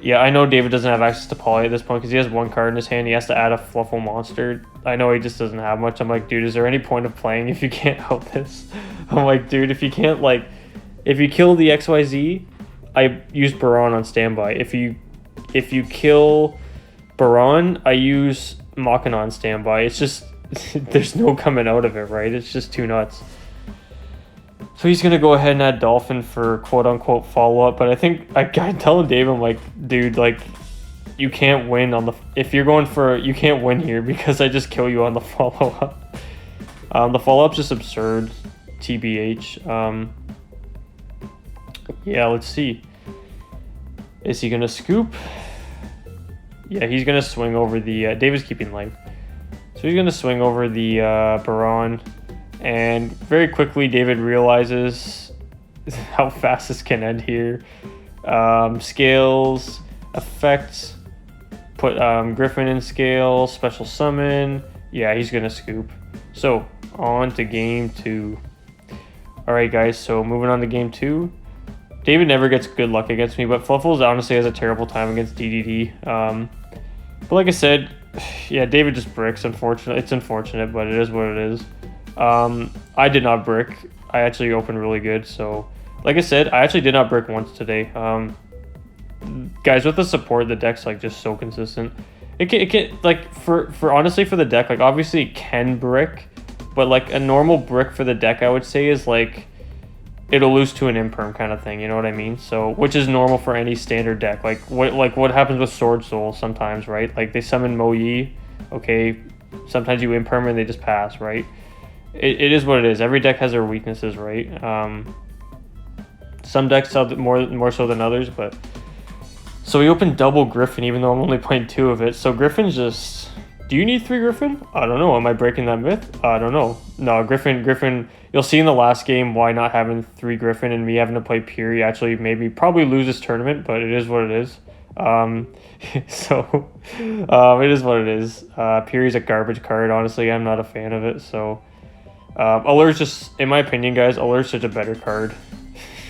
Yeah, I know David doesn't have access to Poly at this point because he has one card in his hand. He has to add a Fluffle monster. I know he just doesn't have much. I'm like, dude, is there any point of playing if you can't help this? I'm like, dude, if you can't, like, if you kill the XYZ, I use Baron on standby. If you kill Baron, I use Machina on standby. It's just, there's no coming out of it, right? It's just too nuts. So he's gonna go ahead and add Dolphin for quote unquote follow up, but I think I'm telling Dave, I'm like, dude, like, you can't win on the if you're going for you can't win here because I just kill you on the follow up. The follow up's just absurd, TBH. Yeah, let's see. Is he gonna scoop? Yeah, he's gonna swing over the David's keeping life, so he's gonna swing over the Baron. And very quickly, David realizes how fast this can end here. Scales, effects, put Griffin in scale, special summon. Yeah, he's going to scoop. So, on to game 2. Alright guys, so moving on to game 2. David never gets good luck against me, but Fluffles honestly has a terrible time against DDD. But like I said, yeah, David just bricks. It's unfortunate, but it is what it is. I did not brick. I actually opened really good. So, like I said, I actually did not brick once today. Guys, with the support, the deck's like just so consistent. It can like for honestly for the deck, like obviously it can brick, but like a normal brick for the deck, I would say is like it'll lose to an imperm kind of thing. You know what I mean? So, which is normal for any standard deck. Like what happens with Sword Soul sometimes, right? Like they summon Mo Yi, okay. Sometimes you imperm and they just pass, right? It is what it is. Every deck has their weaknesses, right? Some decks sell more so than others, but so we opened double Griffin, even though I'm only playing 2 of it. So Griffin's just. Do you need 3 Griffin? I don't know. Am I breaking that myth? I don't know. No, Griffin. You'll see in the last game why not having 3 Griffin and me having to play Puri actually probably lose this tournament, but it is what it is. So it is what it is. Puri's a garbage card. Honestly, I'm not a fan of it. So. Allure's just, in my opinion, guys, Allure's such a better card.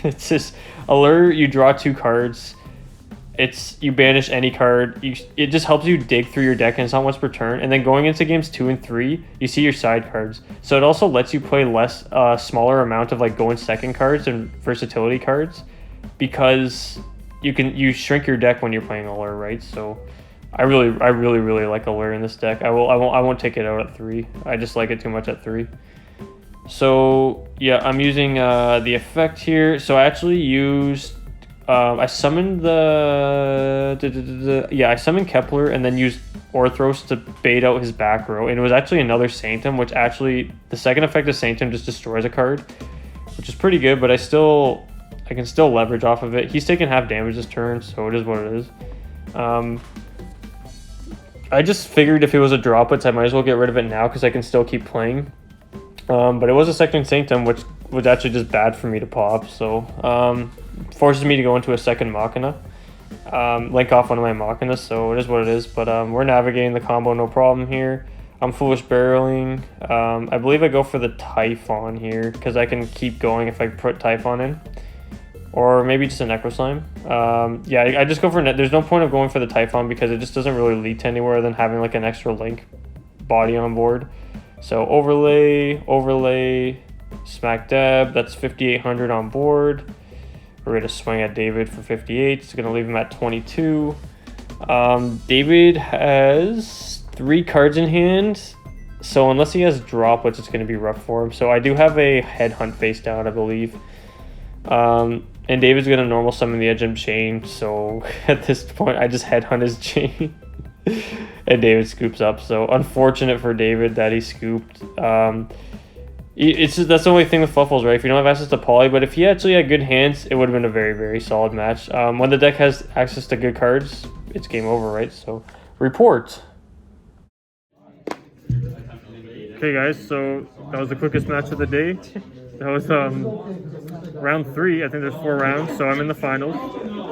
It's just, Allure, you draw 2 cards. You banish any card. It just helps you dig through your deck and it's not once per turn. And then going into games 2 and 3, you see your side cards. So it also lets you play smaller amount of like going second cards and versatility cards because you shrink your deck when you're playing Allure, right? So I really like Allure in this deck. I won't take it out at 3. I just like it too much at 3. So yeah, I'm using the effect here. So I actually used I summoned I summoned Kepler and then used Orthros to bait out his back row, and it was actually another Sanctum, which actually the second effect of Sanctum just destroys a card, which is pretty good, but I can still leverage off of it. He's taking half damage this turn, so it is what it is. I just figured if it was a droplets, I might as well get rid of it now because I can still keep playing. But it was a second Sanctum, which was actually just bad for me to pop, so forces me to go into a second Machina. Link off one of my Machinas, so it is what it is. But we're navigating the combo, no problem here. I'm Foolish Barreling. I believe I go for the Typhon here, because I can keep going if I put Typhon in. Or maybe just a Necroslime. Yeah, I just go for there's no point of going for the Typhon because it just doesn't really lead to anywhere than having like an extra Link body on board. So overlay, Smack Dab, that's 5,800 on board. We're going to swing at David for 58. It's going to leave him at 22. David has 3 cards in hand. So unless he has droplets, it's going to be rough for him. So I do have a Headhunt face down, I believe. And David's going to normal summon the Edgem Chain. So at this point, I just Headhunt his chain. And David scoops up. So unfortunate for David that he scooped. It's just, that's the only thing with Fluffles, right? If you don't have access to Poly, but if he actually had good hands, it would have been a very, very solid match. When the deck has access to good cards, it's game over, right? So, report. Okay, guys, so that was the quickest match of the day. That was round 3. I think there's 4 rounds, so I'm in the finals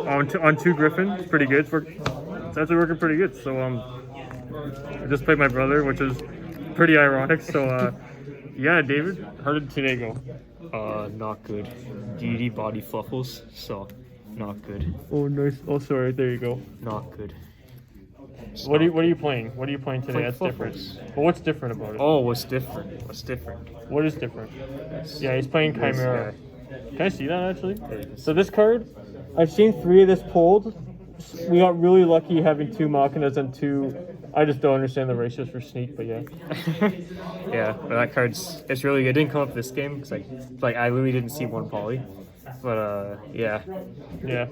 on 2 Griffin. It's pretty good. It's actually working pretty good. So I just played my brother, which is pretty ironic. So yeah, David, how did today go? Not good. DD body Fluffles, so Not good. Oh, nice. Oh, sorry. There you go. Not good. What are you playing? What are you playing today? Playing That's different. footballs. But what's different about it? Oh, what's different? What's different? What is different? Yeah, he's playing This Chimera. guy. Can I see that actually? There. So this card, I've seen 3 of this pulled. We got really lucky having 2 Machinas and 2. I just don't understand the ratios for sneak, but yeah. Yeah, but that card's it's really good. It didn't come up this game because like I literally didn't see one poly, but yeah. Yeah.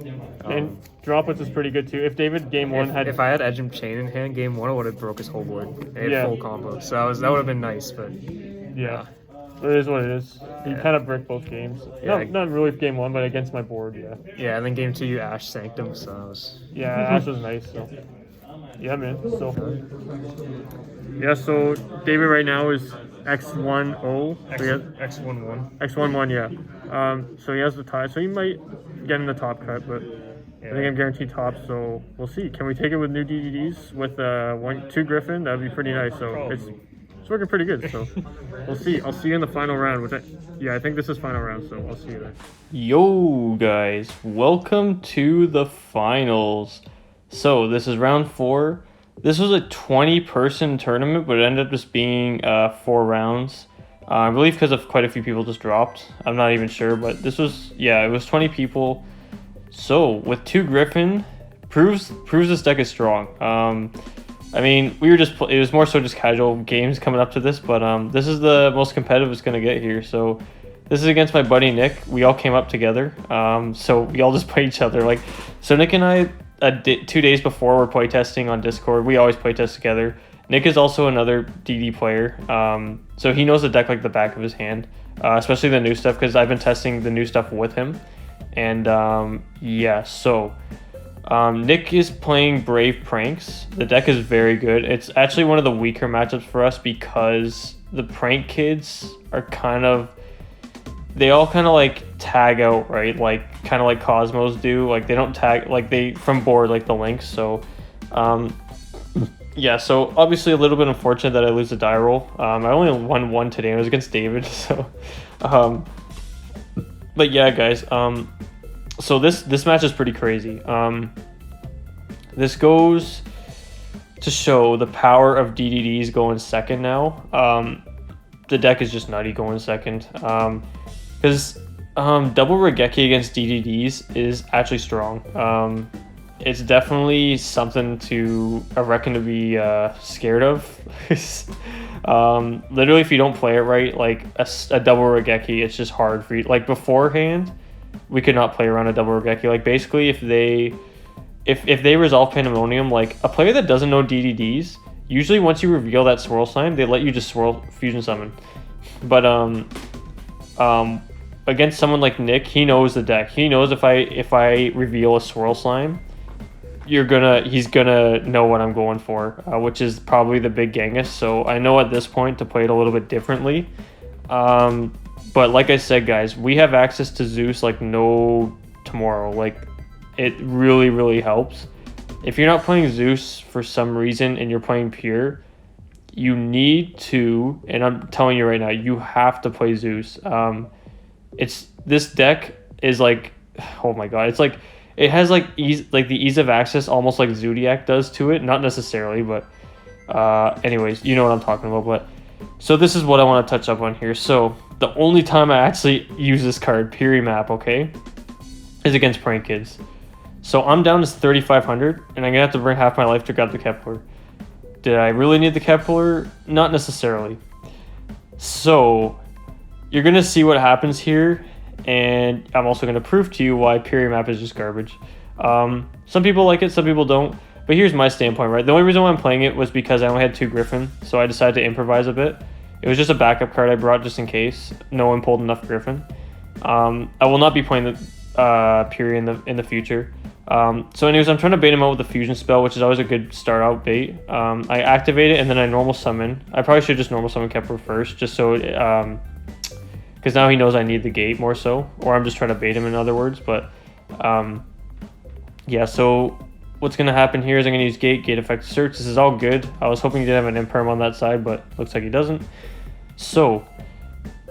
And droplets is pretty good too. If David game 1 had. If I had Edge and Chain in hand, game 1 I would have broke his whole board. It had full combo, so that would have been nice, but Yeah. It is what it is. You kind of brick both games. Yeah. Not really game 1, but against my board, yeah. yeah. And then game 2 you Ash Sanctum, so that was Yeah, Ash was nice. So. Yeah, man. So. Yeah, so David right now is X10. So he has X11. X11, yeah. So he has the tie, so he might get in the top cut, but I think I'm guaranteed top, so we'll see. Can we take it with new DDDs with 2 Griffin? That'd be pretty nice. So it's working pretty good. So we'll see. I'll see you in the final round. I think this is final round, so I'll see you there. Yo, guys, welcome to the finals. So this is round 4. This was a 20-person tournament, but it ended up just being 4 rounds. I believe because of quite a few people just dropped. I'm not even sure, but this was, it was 20 people. So with 2 Griffin, proves this deck is strong. I mean, we were it was more so just casual games coming up to this, but this is the most competitive it's gonna get here. So this is against my buddy Nick. We all came up together. So we all just play each other. So Nick and I, 2 days before we're playtesting on Discord. We always playtest together. Nick is also another DD player, so he knows the deck like the back of his hand, especially the new stuff because I've been testing the new stuff with him. And so Nick is playing Brave Pranks. The deck is very good. It's actually one of the weaker matchups for us because the Prank kids are they all kind of like tag out, right? Like kind of like Cosmos do. Like they don't tag, like they from board like the links. So so obviously a little bit unfortunate that I lose the die roll. I only won 1 today and it was against David. So but yeah, guys, so this match is pretty crazy. This goes to show the power of DDDs going second now. The deck is just nutty going second. Because double Regeki against DDDs is actually strong. It's definitely something I reckon to be scared of. Literally, if you don't play it right, like a double Regeki, it's just hard for you. Like beforehand, we could not play around a double Regeki. Like basically, if they resolve Pandemonium, like a player that doesn't know DDDs, usually once you reveal that swirl sign, they let you just swirl fusion summon. But against someone like Nick, he knows the deck. He knows if I reveal a swirl slime, he's gonna know what I'm going for, which is probably the big Genghis. So I know at this point to play it a little bit differently. But like I said, guys, we have access to Zeus like no tomorrow. Like it really, really helps. If you're not playing Zeus for some reason and you're playing Pure, you need to, and I'm telling you right now, you have to play Zeus. This deck is like, oh my god, it's like it has like the ease of access almost like Zodiac does to it. Not necessarily, but anyways, you know what I'm talking about. But so this is what I want to touch up on here. So the only time I actually use this card, Piri Map, okay, is against Prank Kids. So I'm down to 3,500, and I'm gonna have to bring half my life to grab the Kepler. Did I really need the Kepler? Not necessarily. So you're gonna see what happens here, and I'm also gonna prove to you why Piri Map is just garbage. Some people like it, some people don't. But here's my standpoint, right? The only reason why I'm playing it was because I only had 2 Griffin, so I decided to improvise a bit. It was just a backup card I brought just in case no one pulled enough Griffin. I will not be playing the Piri in the future. So anyways, I'm trying to bait him out with the fusion spell, which is always a good start out bait. I activate it and then I normal summon. I probably should just normal summon Kepler first, just so because now he knows I need the gate more so, or I'm just trying to bait him in other words. But so what's gonna happen here is I'm gonna use gate effect search. This is all good. I was hoping he did have an imperm on that side, but looks like he doesn't. So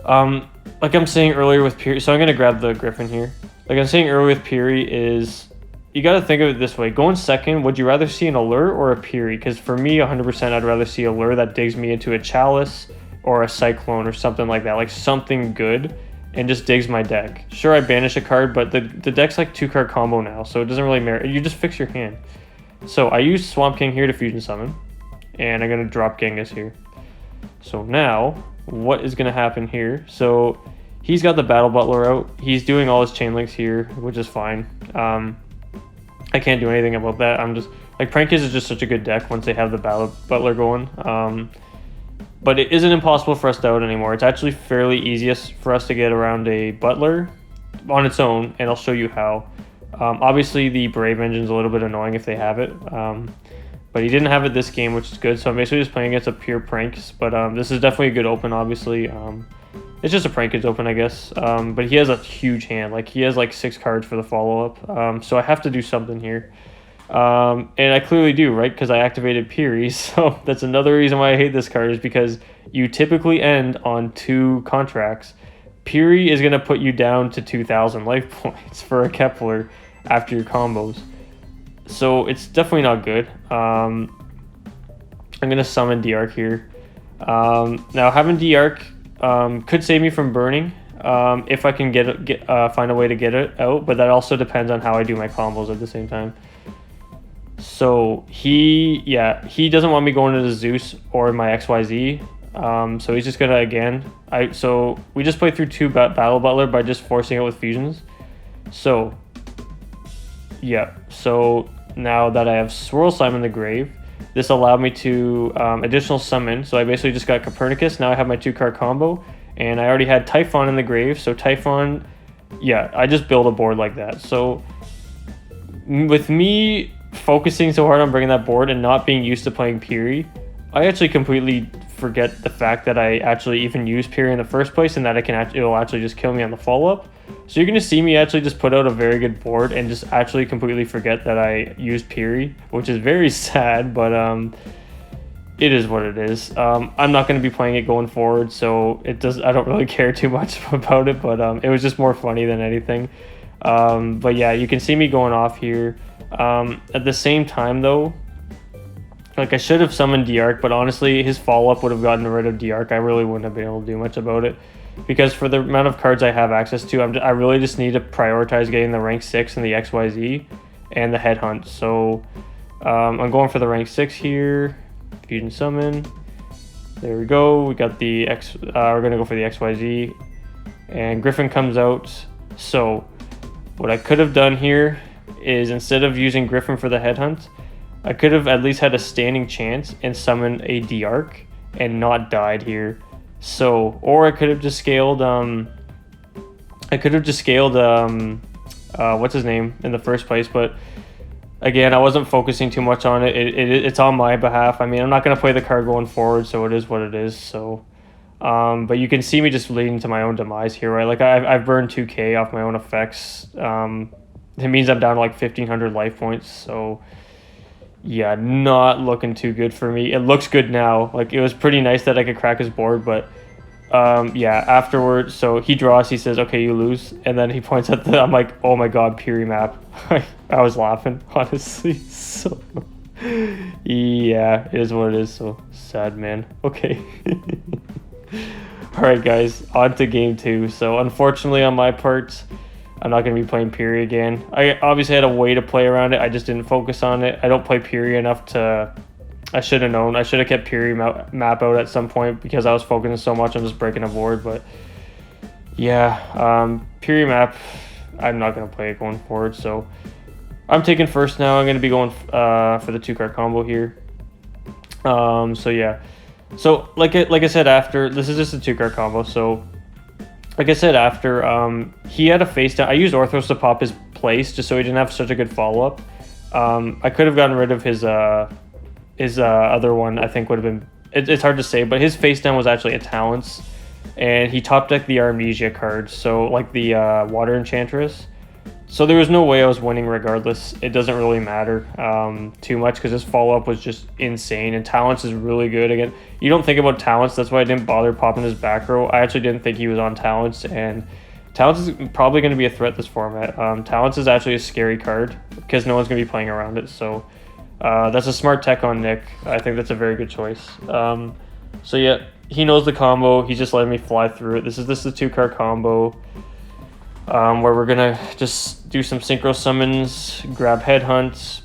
like I'm saying earlier with Piri, so I'm gonna grab the Griffin here. like I was saying earlier with Piri, is you got to think of it this way. Going second, would you rather see an Allure or a Piri? Because for me, 100%, I'd rather see Allure that digs me into a Chalice or a Cyclone or something like that. Like something good and just digs my deck. Sure, I banish a card, but the deck's like 2-card combo now, so it doesn't really matter. You just fix your hand. So I use Swamp King here to Fusion Summon, and I'm going to drop Genghis here. So now, what is going to happen here? So he's got the Battle Butler out. He's doing all his chain links here, which is fine. I can't do anything about that. I'm just like Prankies is just such a good deck once they have the Battle Butler going. But it isn't impossible for us to out anymore. It's actually fairly easiest for us to get around a Butler on its own, and I'll show you how. Obviously, the Brave Engine's a little bit annoying if they have it. But he didn't have it this game, which is good. So I'm basically just playing against a pure Pranks. But this is definitely a good open, obviously. It's just a Prankies open, I guess. But he has a huge hand. Like, he has like 6 cards for the follow-up. So I have to do something here. And I clearly do, right? Because I activated Piri. So that's another reason why I hate this card, is because you typically end on 2 contracts. Piri is going to put you down to 2,000 life points for a Kepler after your combos. So it's definitely not good. I'm going to summon D-Arc here. Now having D-Arc could save me from burning if I can find a way to get it out, but that also depends on how I do my combos at the same time. So he doesn't want me going to the Zeus or my XYZ. So he's just gonna so we just played through 2 Battle Butler by just forcing it with fusions. So yeah, so now that I have Swirl Slime in the grave, this allowed me to additional summon. So I basically just got Copernicus. Now I have my 2-card combo, and I already had Typhon in the grave. So Typhon, yeah, I just build a board like that. So with me focusing so hard on bringing that board and not being used to playing Piri, I actually completely forget the fact that I actually even use Piri in the first place, and that it'll actually just kill me on the follow-up. So you're going to see me actually just put out a very good board and just actually completely forget that I used Piri, which is very sad, but it is what it is. I'm not going to be playing it going forward, so I don't really care too much about it, but it was just more funny than anything. But yeah, you can see me going off here. At the same time though, like I should have summoned D-Arc, but honestly his follow-up would have gotten rid of D-Arc. I really wouldn't have been able to do much about it, because for the amount of cards I have access to, I really just need to prioritize getting the rank 6 and the XYZ and the Headhunt. So I'm going for the rank 6 here. Fusion Summon. There we go. We got the we're gonna go for the XYZ, and Griffin comes out. So what I could have done here is, instead of using Griffin for the Headhunt, I could have at least had a standing chance and summoned a D-Arc and not died here. So, or I could have just scaled what's his name in the first place, but again, I wasn't focusing too much on it. It's on my behalf. I mean, I'm not going to play the card going forward, so it is what it is. So but you can see me just leading to my own demise here, right? Like I've burned 2k off my own effects. It means I'm down to like 1,500 life points. So yeah, not looking too good for me. It looks good now. Like, it was pretty nice that I could crack his board, but yeah, afterwards, so he draws, he says, okay, you lose, and then he points at I'm like, oh my god, Piri map. I was laughing, honestly. So yeah, it is what it is. So sad, man. Okay. All right, guys, on to game 2. So unfortunately on my part, I'm not going to be playing Piri again. I obviously had a way to play around it. I just didn't focus on it. I don't play Piri enough to... I should have known. I should have kept Piri map out at some point, because I was focusing so much on just breaking a board. But yeah, Piri map, I'm not going to play it going forward. So I'm taking first now. I'm going to be going for the 2-card combo here. So yeah. So like I said, after... This is just a 2-card combo, so... Like I said, after he had a face down, I used Orthros to pop his place just so he didn't have such a good follow-up. I could have gotten rid of his other one. I think would have been... It's hard to say, but his face down was actually a Talents, and he top decked the Armesia cards, so like the Water Enchantress. So there was no way I was winning regardless. It doesn't really matter too much, because his follow-up was just insane, and Talents is really good. Again, you don't think about Talents, that's why I didn't bother popping his back row. I actually didn't think he was on Talents, and Talents is probably going to be a threat this format. Talents is actually a scary card because no one's going to be playing around it. So that's a smart tech on Nick. I think that's a very good choice. So yeah, he knows the combo. He's just letting me fly through it. This is the 2-card combo where we're going to just do some synchro summons, grab headhunts.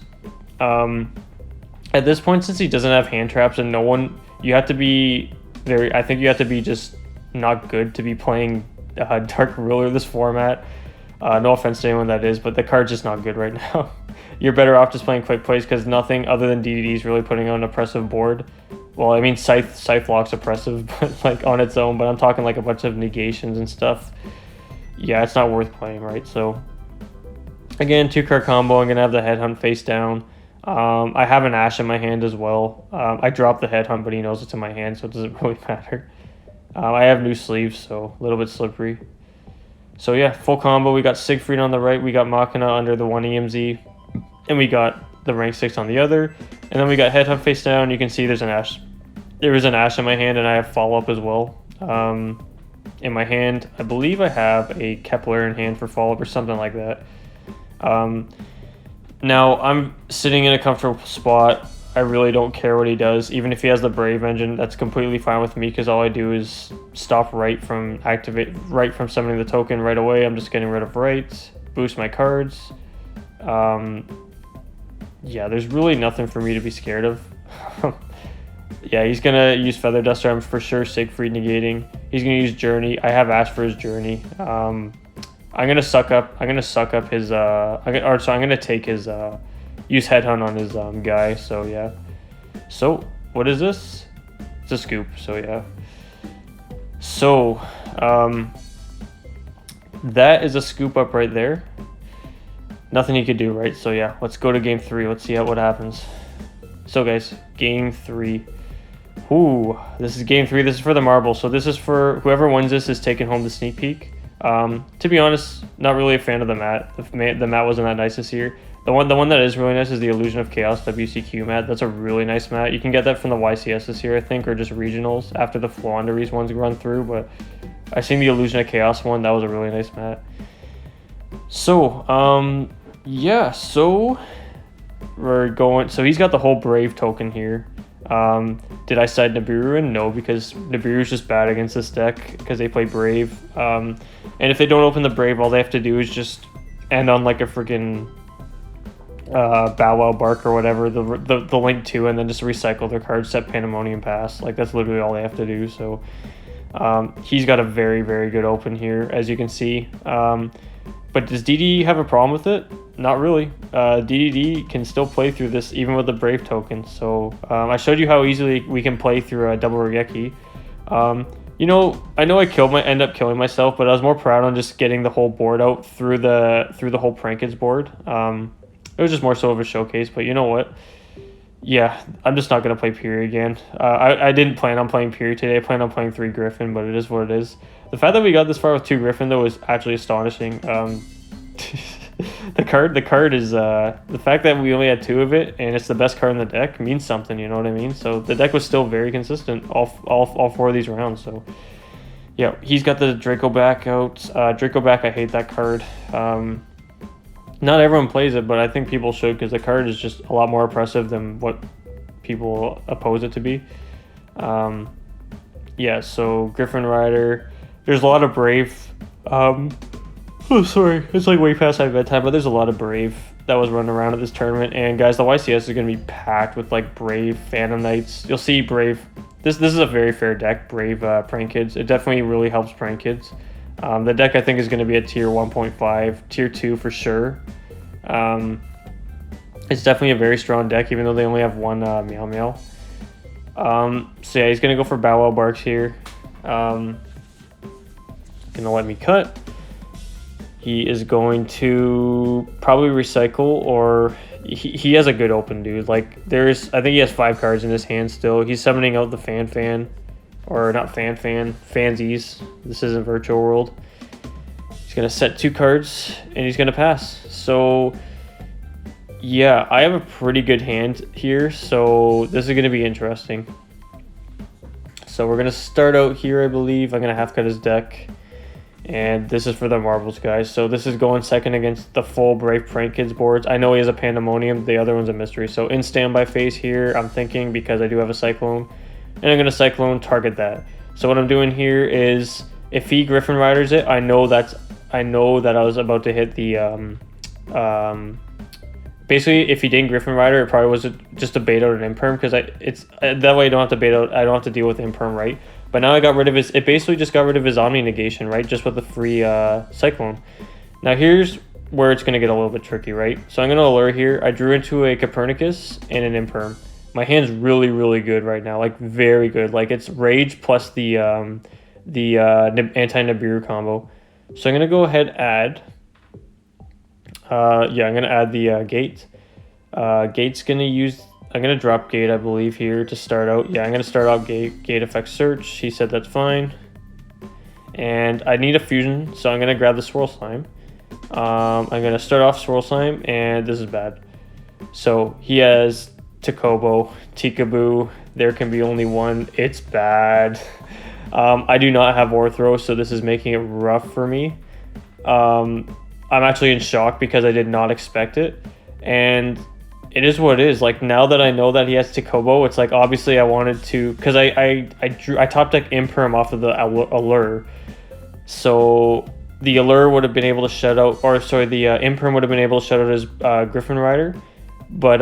At this point, since he doesn't have hand traps and no one, you have to be I think you have to be just not good to be playing Dark Ruler this format. No offense to anyone that is, but the card's just not good right now. You're better off just playing quick plays because nothing other than DDD is really putting on an oppressive board. Well, I mean, Scythe Lock's oppressive, but like on its own, but I'm talking like a bunch of negations and stuff. Yeah, it's not worth playing, right? So again, 2-card combo. I'm gonna have the headhunt face down. I have an Ash in my hand as well. I dropped the headhunt, but he knows it's in my hand, so it doesn't really matter. I have new sleeves, so a little bit slippery. So yeah, full combo. We got Siegfried on the right. We got Machina under the 1 EMZ. And we got the rank 6 on the other. And then we got headhunt face down. You can see there's an Ash. There is an Ash in my hand, and I have follow-up as well. In my hand, I believe I have a Kepler in hand for follow-up or something like that. Now, I'm sitting in a comfortable spot. I really don't care what he does. Even if he has the Brave engine, that's completely fine with me because all I do is stop right from summoning the token right away. I'm just getting rid of right, boost my cards. Yeah, there's really nothing for me to be scared of. Yeah, he's going to use Feather Duster. I'm for sure Siegfried negating. He's going to use Journey. I have Ash for his Journey. I'm gonna suck up his I'm gonna take his use headhunt on his guy. So yeah. So what is this? It's a scoop. So yeah. So that is a scoop up right there. Nothing he could do, right? So yeah, let's go to game 3. Let's see what happens. So guys, game 3. Ooh, this is game 3. This is for the marble. So this is for whoever wins. This is taking home the sneak peek. To be honest, not really a fan of the mat. The mat wasn't that nice this year. The one that is really nice is the Illusion of Chaos WCQ mat. That's a really nice mat. You can get that from the YCS this year, I think, or just regionals after the Flaunderies ones run through. But I seen the Illusion of Chaos one. That was a really nice mat. So, yeah. So we're going. So he's got the whole Brave token here. Did I side Nibiru in? No, because Nibiru's just bad against this deck because they play Brave. And if they don't open the Brave, all they have to do is just end on like a freaking Bow Wow Bark or whatever, the Link 2, and then just recycle their cards, set Pandemonium Pass. Like, that's literally all they have to do. So he's got a very, very good open here, as you can see. But does DD have a problem with it? Not really. DDD can still play through this even with the Brave token. So I showed you how easily we can play through a double Regeki. You know, I know I end up killing myself, but I was more proud on just getting the whole board out through the whole Prankids board. It was just more so of a showcase, but you know what? Yeah, I'm just not going to play Piri again. I didn't plan on playing Piri today. I planned on playing 3 Griffin, but it is what it is. The fact that we got this far with 2 Griffin, though, is actually astonishing. The card is the fact that we only had 2 of it, and it's the best card in the deck means something. You know what I mean? So the deck was still very consistent all 4 of these rounds. So yeah, he's got the Draco back out. Draco back, I hate that card. Not everyone plays it, but I think people should because the card is just a lot more oppressive than what people oppose it to be. Yeah, so Griffin Rider. There's a lot of Brave. Oh, sorry. It's like way past my bedtime, but there's a lot of Brave that was running around at this tournament. And guys, the YCS is going to be packed with like Brave Phantom Knights. You'll see Brave. This is a very fair deck, Brave Prankids. It definitely really helps Prankids. The deck I think is going to be a tier 1.5, tier 2 for sure. It's definitely a very strong deck, even though they only have 1 Meow Meow. So yeah, he's going to go for Bow Wow Barks here. Gonna let me cut. He is going to probably recycle, or he has a good open, dude. Like, I think he has 5 cards in his hand still. He's summoning out the Fan, or not Fansies. This isn't Virtual World. He's gonna set 2 cards, and he's gonna pass. So yeah, I have a pretty good hand here, so this is gonna be interesting. So we're gonna start out here, I believe. I'm gonna half cut his deck. And this is for the marbles, guys. So this is going second against the full Brave Prank Kids boards. I know he has a Pandemonium. The other one's a mystery. So in standby phase here, I'm thinking because I do have a Cyclone. And I'm going to Cyclone target that. So what I'm doing here is if he Griffin Riders it, I know that I was about to hit the... basically, if he didn't Griffin Rider, it probably was just a bait out an Imperm because that way I don't have to bait out. I don't have to deal with Imperm, right? But now I got rid of his. It basically just got rid of his Omni negation, right? Just with the free Cyclone. Now here's where it's gonna get a little bit tricky, right? So I'm gonna allure here. I drew into a Copernicus and an Imperm. My hand's really, really good right now, like very good. Like it's Rage plus the anti-Nibiru combo. So I'm gonna go ahead add. Yeah, I'm gonna add the gate. Gate's gonna use. I'm gonna drop gate, I believe, here to start out. Yeah, I'm gonna start out gate effect search. He said that's fine. And I need a fusion, so I'm gonna grab the Swirl Slime. I'm gonna start off Swirl Slime, and this is bad. So he has Takobo, Tikaboo. There can be only one. It's bad. I do not have Orthro, so this is making it rough for me. I'm actually in shock because I did not expect it, and it is what it is. Like now that I know that he has Takobo, it's like obviously I wanted to because I top deck Imperm off of the allure, so the allure would have been able to shut out, or sorry, the Imperm would have been able to shut out his Griffin Rider, but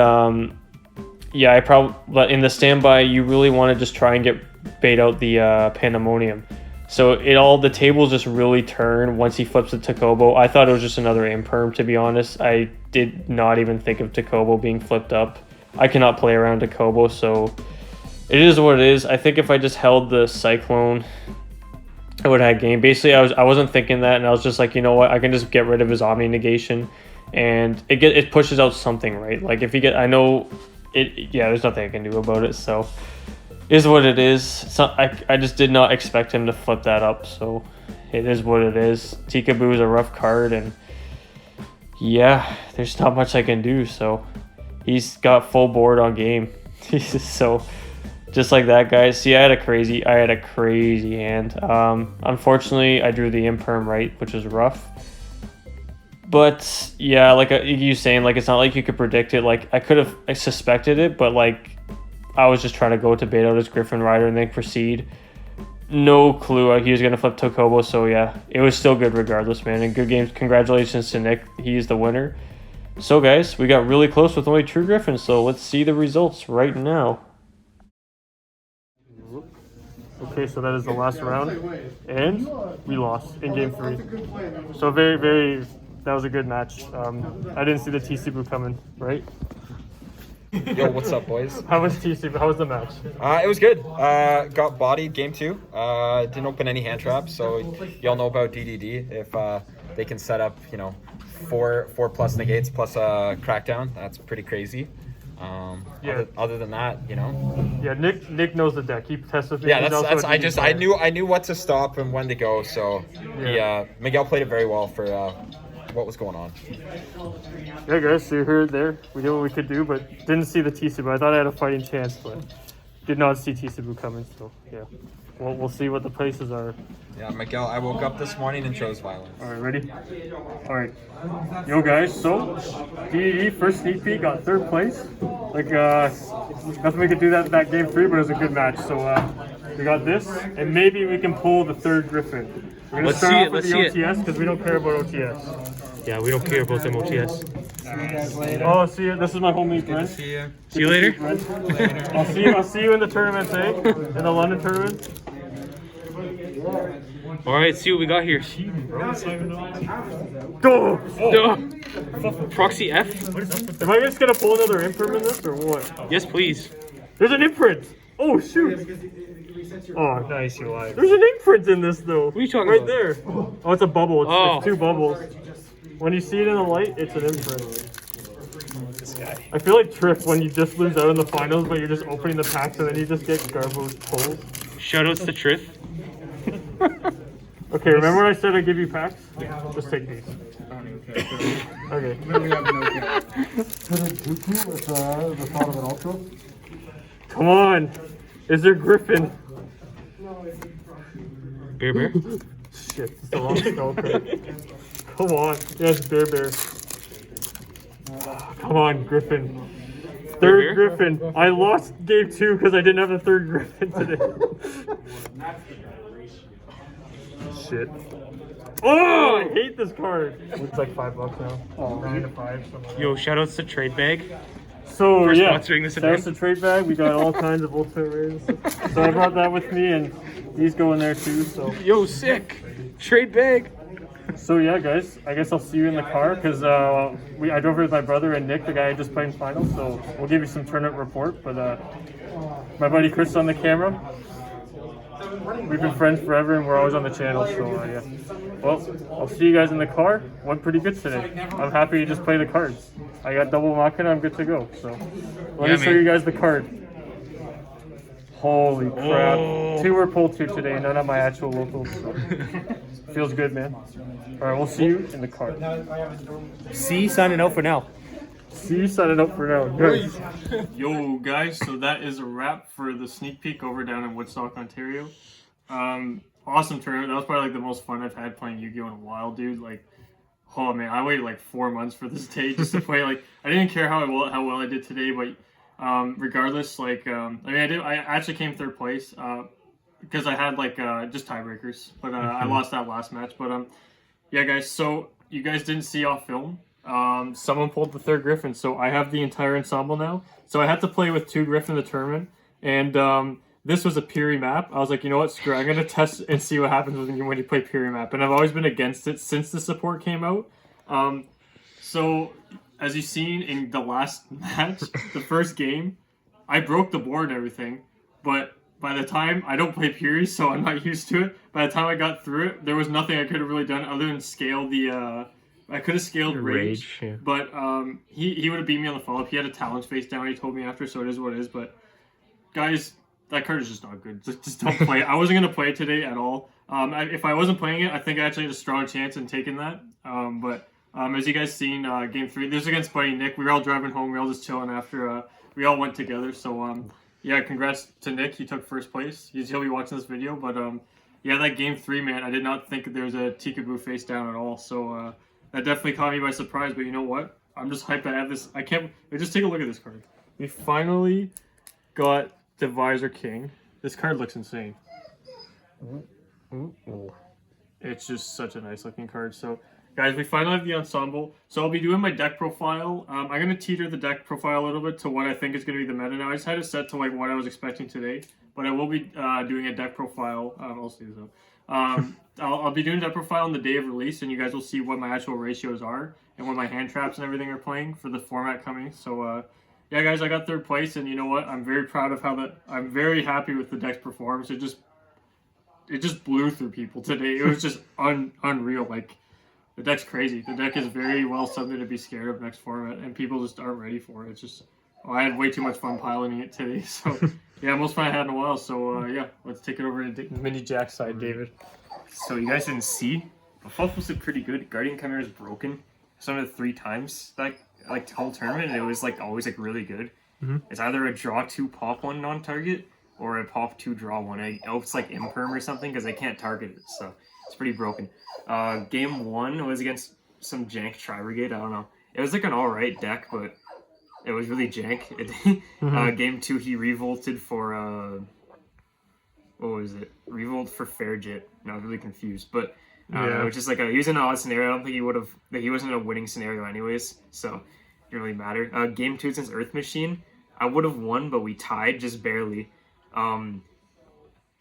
yeah, but in the standby you really want to just try and get bait out the Pandemonium. So the tables just really turn once he flips the Takobo. I thought it was just another Imperm, to be honest. I did not even think of Takobo being flipped up. I cannot play around Takobo, so it is what it is. I think if I just held the Cyclone, I would have had game. Basically, I wasn't thinking that, and I was just like, you know what? I can just get rid of his Omni negation, and it pushes out something, right? Like if you get, I know it. Yeah, there's nothing I can do about it. So. Is what it is. So I just did not expect him to flip that up, so it is what it is. Tikaboo is a rough card, and yeah, there's not much I can do. So he's got full board on game. So just like that, guys. See, I had a crazy hand. Unfortunately, I drew the Imperm right, which was rough. But yeah, like you saying, like it's not like you could predict it. Like I could have suspected it, but like. I was just trying to go to bait out his Griffin Rider and then proceed. No clue he was going to flip Takobo, so yeah, it was still good regardless, man. And good games. Congratulations to Nick. He's the winner. So, guys, we got really close with only 2 Griffins, so let's see the results right now. Okay, so that is the last round, and we lost in game 3. So that was a good match. I didn't see the T-Subu coming, right? Yo, what's up, boys? How was T-Subu? How was the match? It was good. Got bodied game 2. Didn't open any hand traps, so y'all know about DDD. If they can set up, 4 plus negates plus a crackdown, that's pretty crazy. Yeah. Other than that, Yeah, Nick knows the deck. He tests with me. Yeah, I knew what to stop and when to go. So yeah, Miguel played it very well for what was going on. Yeah, guys, so you're here there. We did what we could do, but didn't see the T-Subu. I thought I had a fighting chance, but did not see T-Subu coming. So yeah, we'll see what the places are. Yeah, Miguel, I woke up this morning and chose violence. All right, ready? All right. Yo, guys, so DDD first sneak peek got 3rd place. Like, nothing we could do that game 3, but it was a good match. So we got this, and maybe we can pull the 3rd Griffin. We're gonna start off with the OTS because we don't care about OTS. Yeah, we don't care about them OTS. See you guys later. Oh, see you. This is my homie Brent. See you. See you later. I'll see you in the tournaments, eh? In the London tournament. All right, see what we got here. Go! Proxy F? Am I just gonna pull another imprint in this or what? Yes, please. There's an imprint! Oh, shoot! Oh, nice, you lied. There's an imprint in this, though. What are you talking right about? There. Oh, it's a bubble. It's 2 bubbles. When you see it in the light, it's an imprint. This guy. I feel like Triff when you just lose out in the finals, but you're just opening the packs and then you just get Garbo's pulls. Shoutouts to Triff. Okay, remember when I said I'd give you packs? Just take these. Okay. Come on! Is there Griffin? Bear. Shit, it's the wrong spell card. Come on. Yes, Bear. Come on, Griffin. Third Griffin. I lost game 2 because I didn't have the third Griffin today. Shit. Oh, I hate this card. It's like $5 now. Oh, 9 to 5. Yo, shoutouts to Trade Bag. So For yeah, sponsoring this that's event. the trade bag. We got all kinds of ultimate rares. So I brought that with me, and these go in there too. So Yo, sick. Trade Bag. so yeah, guys. I guess I'll see you in the car because I drove here with my brother and Nick, the guy I just played in finals. So we'll give you some tournament report. But my buddy Chris on the camera. We've been friends forever, and we're always on the channel. So yeah. Well, I'll see you guys in the car. Went pretty good today. I'm happy to just play the cards. I got double Machina. I'm good to go. So let me show you guys the card. Holy crap! Oh. 2 were pulled here today. None of my actual locals. So. Feels good, man. All right, we'll see you in the car. C signing out for now. See you signing up for now. Guys. Yo, guys, so that is a wrap for the sneak peek over down in Woodstock, Ontario. Awesome tournament. That was probably like the most fun I've had playing Yu-Gi-Oh! In a while, dude. Like, oh man, I waited like 4 months for this day just to play. Like, I didn't care how well I did today, but regardless, like, I mean, I actually came third place because I had like just tiebreakers, but I lost that last match. But yeah, guys. So you guys didn't see off film. Someone pulled the third Griffin, so I have the entire ensemble now. So I had to play with 2 Griffin in the tournament, and this was a Piri map. I was like, you know what, screw it. I'm gonna test and see what happens when you play Piri map, and I've always been against it since the support came out. So as you've seen in the last match, the first game, I broke the board and everything, but by the time I don't play Piri, so I'm not used to it. By the time I got through it, there was nothing I could have really done other than scale the. I could have scaled Rage, yeah. but he would have beat me on the follow-up. He had a talent face down, he told me after, so it is what it is. But guys, that card is just not good. Just don't play it. I wasn't going to play it today at all. If I wasn't playing it, I think I actually had a strong chance in taking that. But as you guys seen, Game 3, this is against Buddy Nick. We were all driving home. We were all just chilling after we all went together. So, yeah, congrats to Nick. He took first place. He'll be watching this video. But, yeah, that Game 3, man, I did not think there was a Tikaboo face down at all. So, that definitely caught me by surprise, but you know what? I'm just hyped to have this. I can't. Just take a look at this card. We finally got the Visor King. This card looks insane. It's just such a nice looking card. So, guys, we finally have the ensemble. So I'll be doing my deck profile. I'm going to teeter the deck profile a little bit to what I think is going to be the meta now. I just had it set to like what I was expecting today, but I will be doing a deck profile. I'll see this up. I'll be doing that profile on the day of release, and you guys will see what my actual ratios are and what my hand traps and everything are playing for the format coming. So, yeah, guys, I got third place, and you know what? I'm very proud of I'm very happy with the deck's performance. It just blew through people today. It was just unreal. Like, the deck's crazy. The deck is very well something to be scared of next format, and people just aren't ready for it. It's just, I had way too much fun piloting it today. So, yeah, most fun I had in a while. So, yeah, let's take it over to Mini Jack's side, David. So you guys didn't see, but Fluff was pretty good. Guardian Chimera is broken. Some of the 3 times that like the whole tournament, and it was like always like really good. It's either a draw 2 pop 1 non-target or a pop 2 draw 1. I hope it's like imperm or something because I can't target it, so it's pretty broken. Game 1 was against some jank Tri-Brigade. I don't know. It was like an alright deck, but it was really jank. Game 2 he revolted for what was it? Revolt for Fairjet. And I was really confused, but it was just like he was in an odd scenario. I don't think he wasn't in a winning scenario anyways, so it didn't really matter. Game 2 since Earth Machine, I would have won, but we tied just barely. Game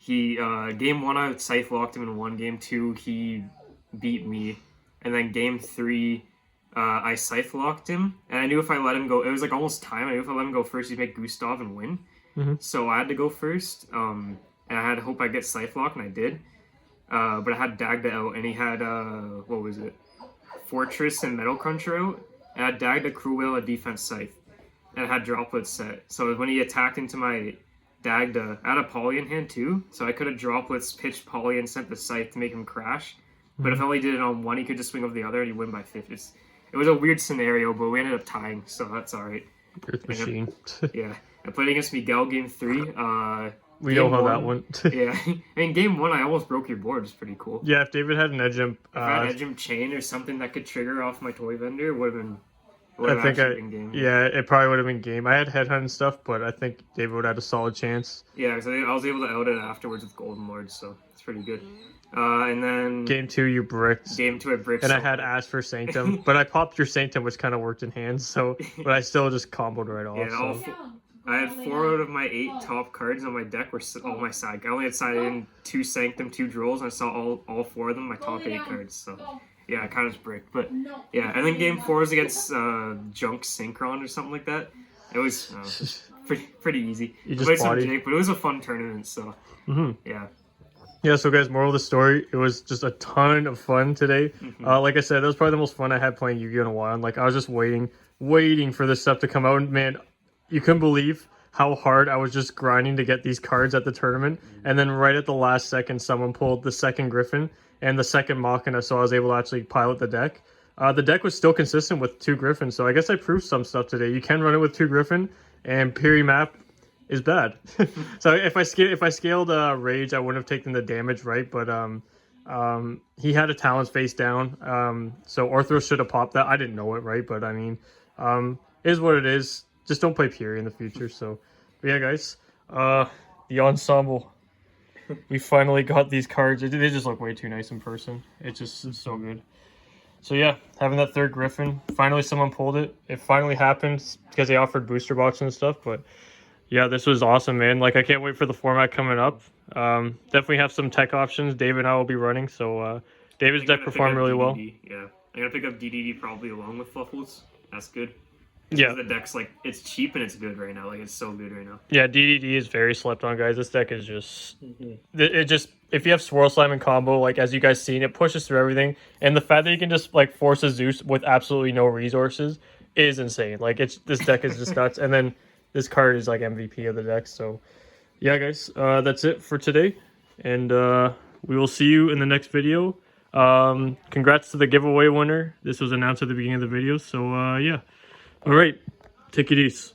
1 I scythe locked him in 1. Game 2 he beat me, and then Game 3 I scythe locked him, and I knew if I let him go, it was like almost time. I knew if I let him go first, he'd make Gustav and win. So I had to go first. And I had to hope I get Scythe Lock, and I did. But I had Dagda out, and he had, what was it? Fortress and Metal Cruncher out. And I had Dagda, Crew Whale, a Defense Scythe. And I had Droplets set. So when he attacked into my Dagda, I had a Poly in hand too. So I could have Droplets, pitched Poly, and sent the Scythe to make him crash. But if I only did it on one, he could just swing over the other, and he'd win by 50. It was a weird scenario, but we ended up tying, so that's alright. Earth Machine. Yeah. I played against Miguel Game 3. We know Game how that one- went. Yeah, in game 1, I almost broke your board. It's pretty cool. Yeah, if David had an edge imp, If I had Edge Imp Chain or something that could trigger off my toy vendor, it would have been. I think it probably would have been game. I had headhunt and stuff, but I think David would have had a solid chance. Yeah, because I was able to out it afterwards with Golden Lords, so it's pretty good. And then Game 2, you bricked. game 2, I bricked. And I had Ash for Sanctum, but I popped your Sanctum, which kind of worked in hands. So, but I still just comboed right off. Yeah, I had 4 out of my 8 top cards on my deck were all my side. I only had side in 2 Sanctum, 2 Drolls, and I saw all 4 of them my top 8 cards. So yeah, I kind of just bricked. But yeah, and then game 4 was against Junk Synchron or something like that. It was pretty easy. You just played some bodied. Jake, but it was a fun tournament. So yeah. Yeah, so guys, moral of the story, it was just a ton of fun today. Like I said, that was probably the most fun I had playing Yu-Gi-Oh! In a while. And, like, I was just waiting for this stuff to come out. And, man, you couldn't believe how hard I was just grinding to get these cards at the tournament. And then right at the last second, someone pulled the second Griffin and the second Machina, so I was able to actually pilot the deck. The deck was still consistent with 2 Griffins, so I guess I proved some stuff today. You can run it with 2 Griffin, and Piri map is bad. So if I scaled Rage, I wouldn't have taken the damage, right? But he had a Talons face down, so Orthros should have popped that. I didn't know it, right? But I mean, it is what it is. Just don't play Piri in the future. So, but yeah, guys, the ensemble. We finally got these cards. They just look way too nice in person. It's so good. So yeah, having that third Griffin. Finally, someone pulled it. It finally happened because they offered booster boxes and stuff, but. Yeah, this was awesome, man. Like, I can't wait for the format coming up. Definitely have some tech options. David and I will be running, so David's deck performed really well. Yeah, I'm gonna pick up DDD probably along with Fluffles. That's good. Yeah, The deck's like, it's cheap and it's good right now. Like, it's so good right now. yeah, DDD is very slept on, guys. This deck is just it just if you have Swirl Slime and combo, like as you guys seen, it pushes through everything, and the fact that you can just like force a Zeus with absolutely no resources is insane. Like, this deck is just nuts, and then. This card is like MVP of the deck. So, yeah, guys, that's it for today. And we will see you in the next video. Congrats to the giveaway winner. This was announced at the beginning of the video. So, yeah. All right. Take it easy.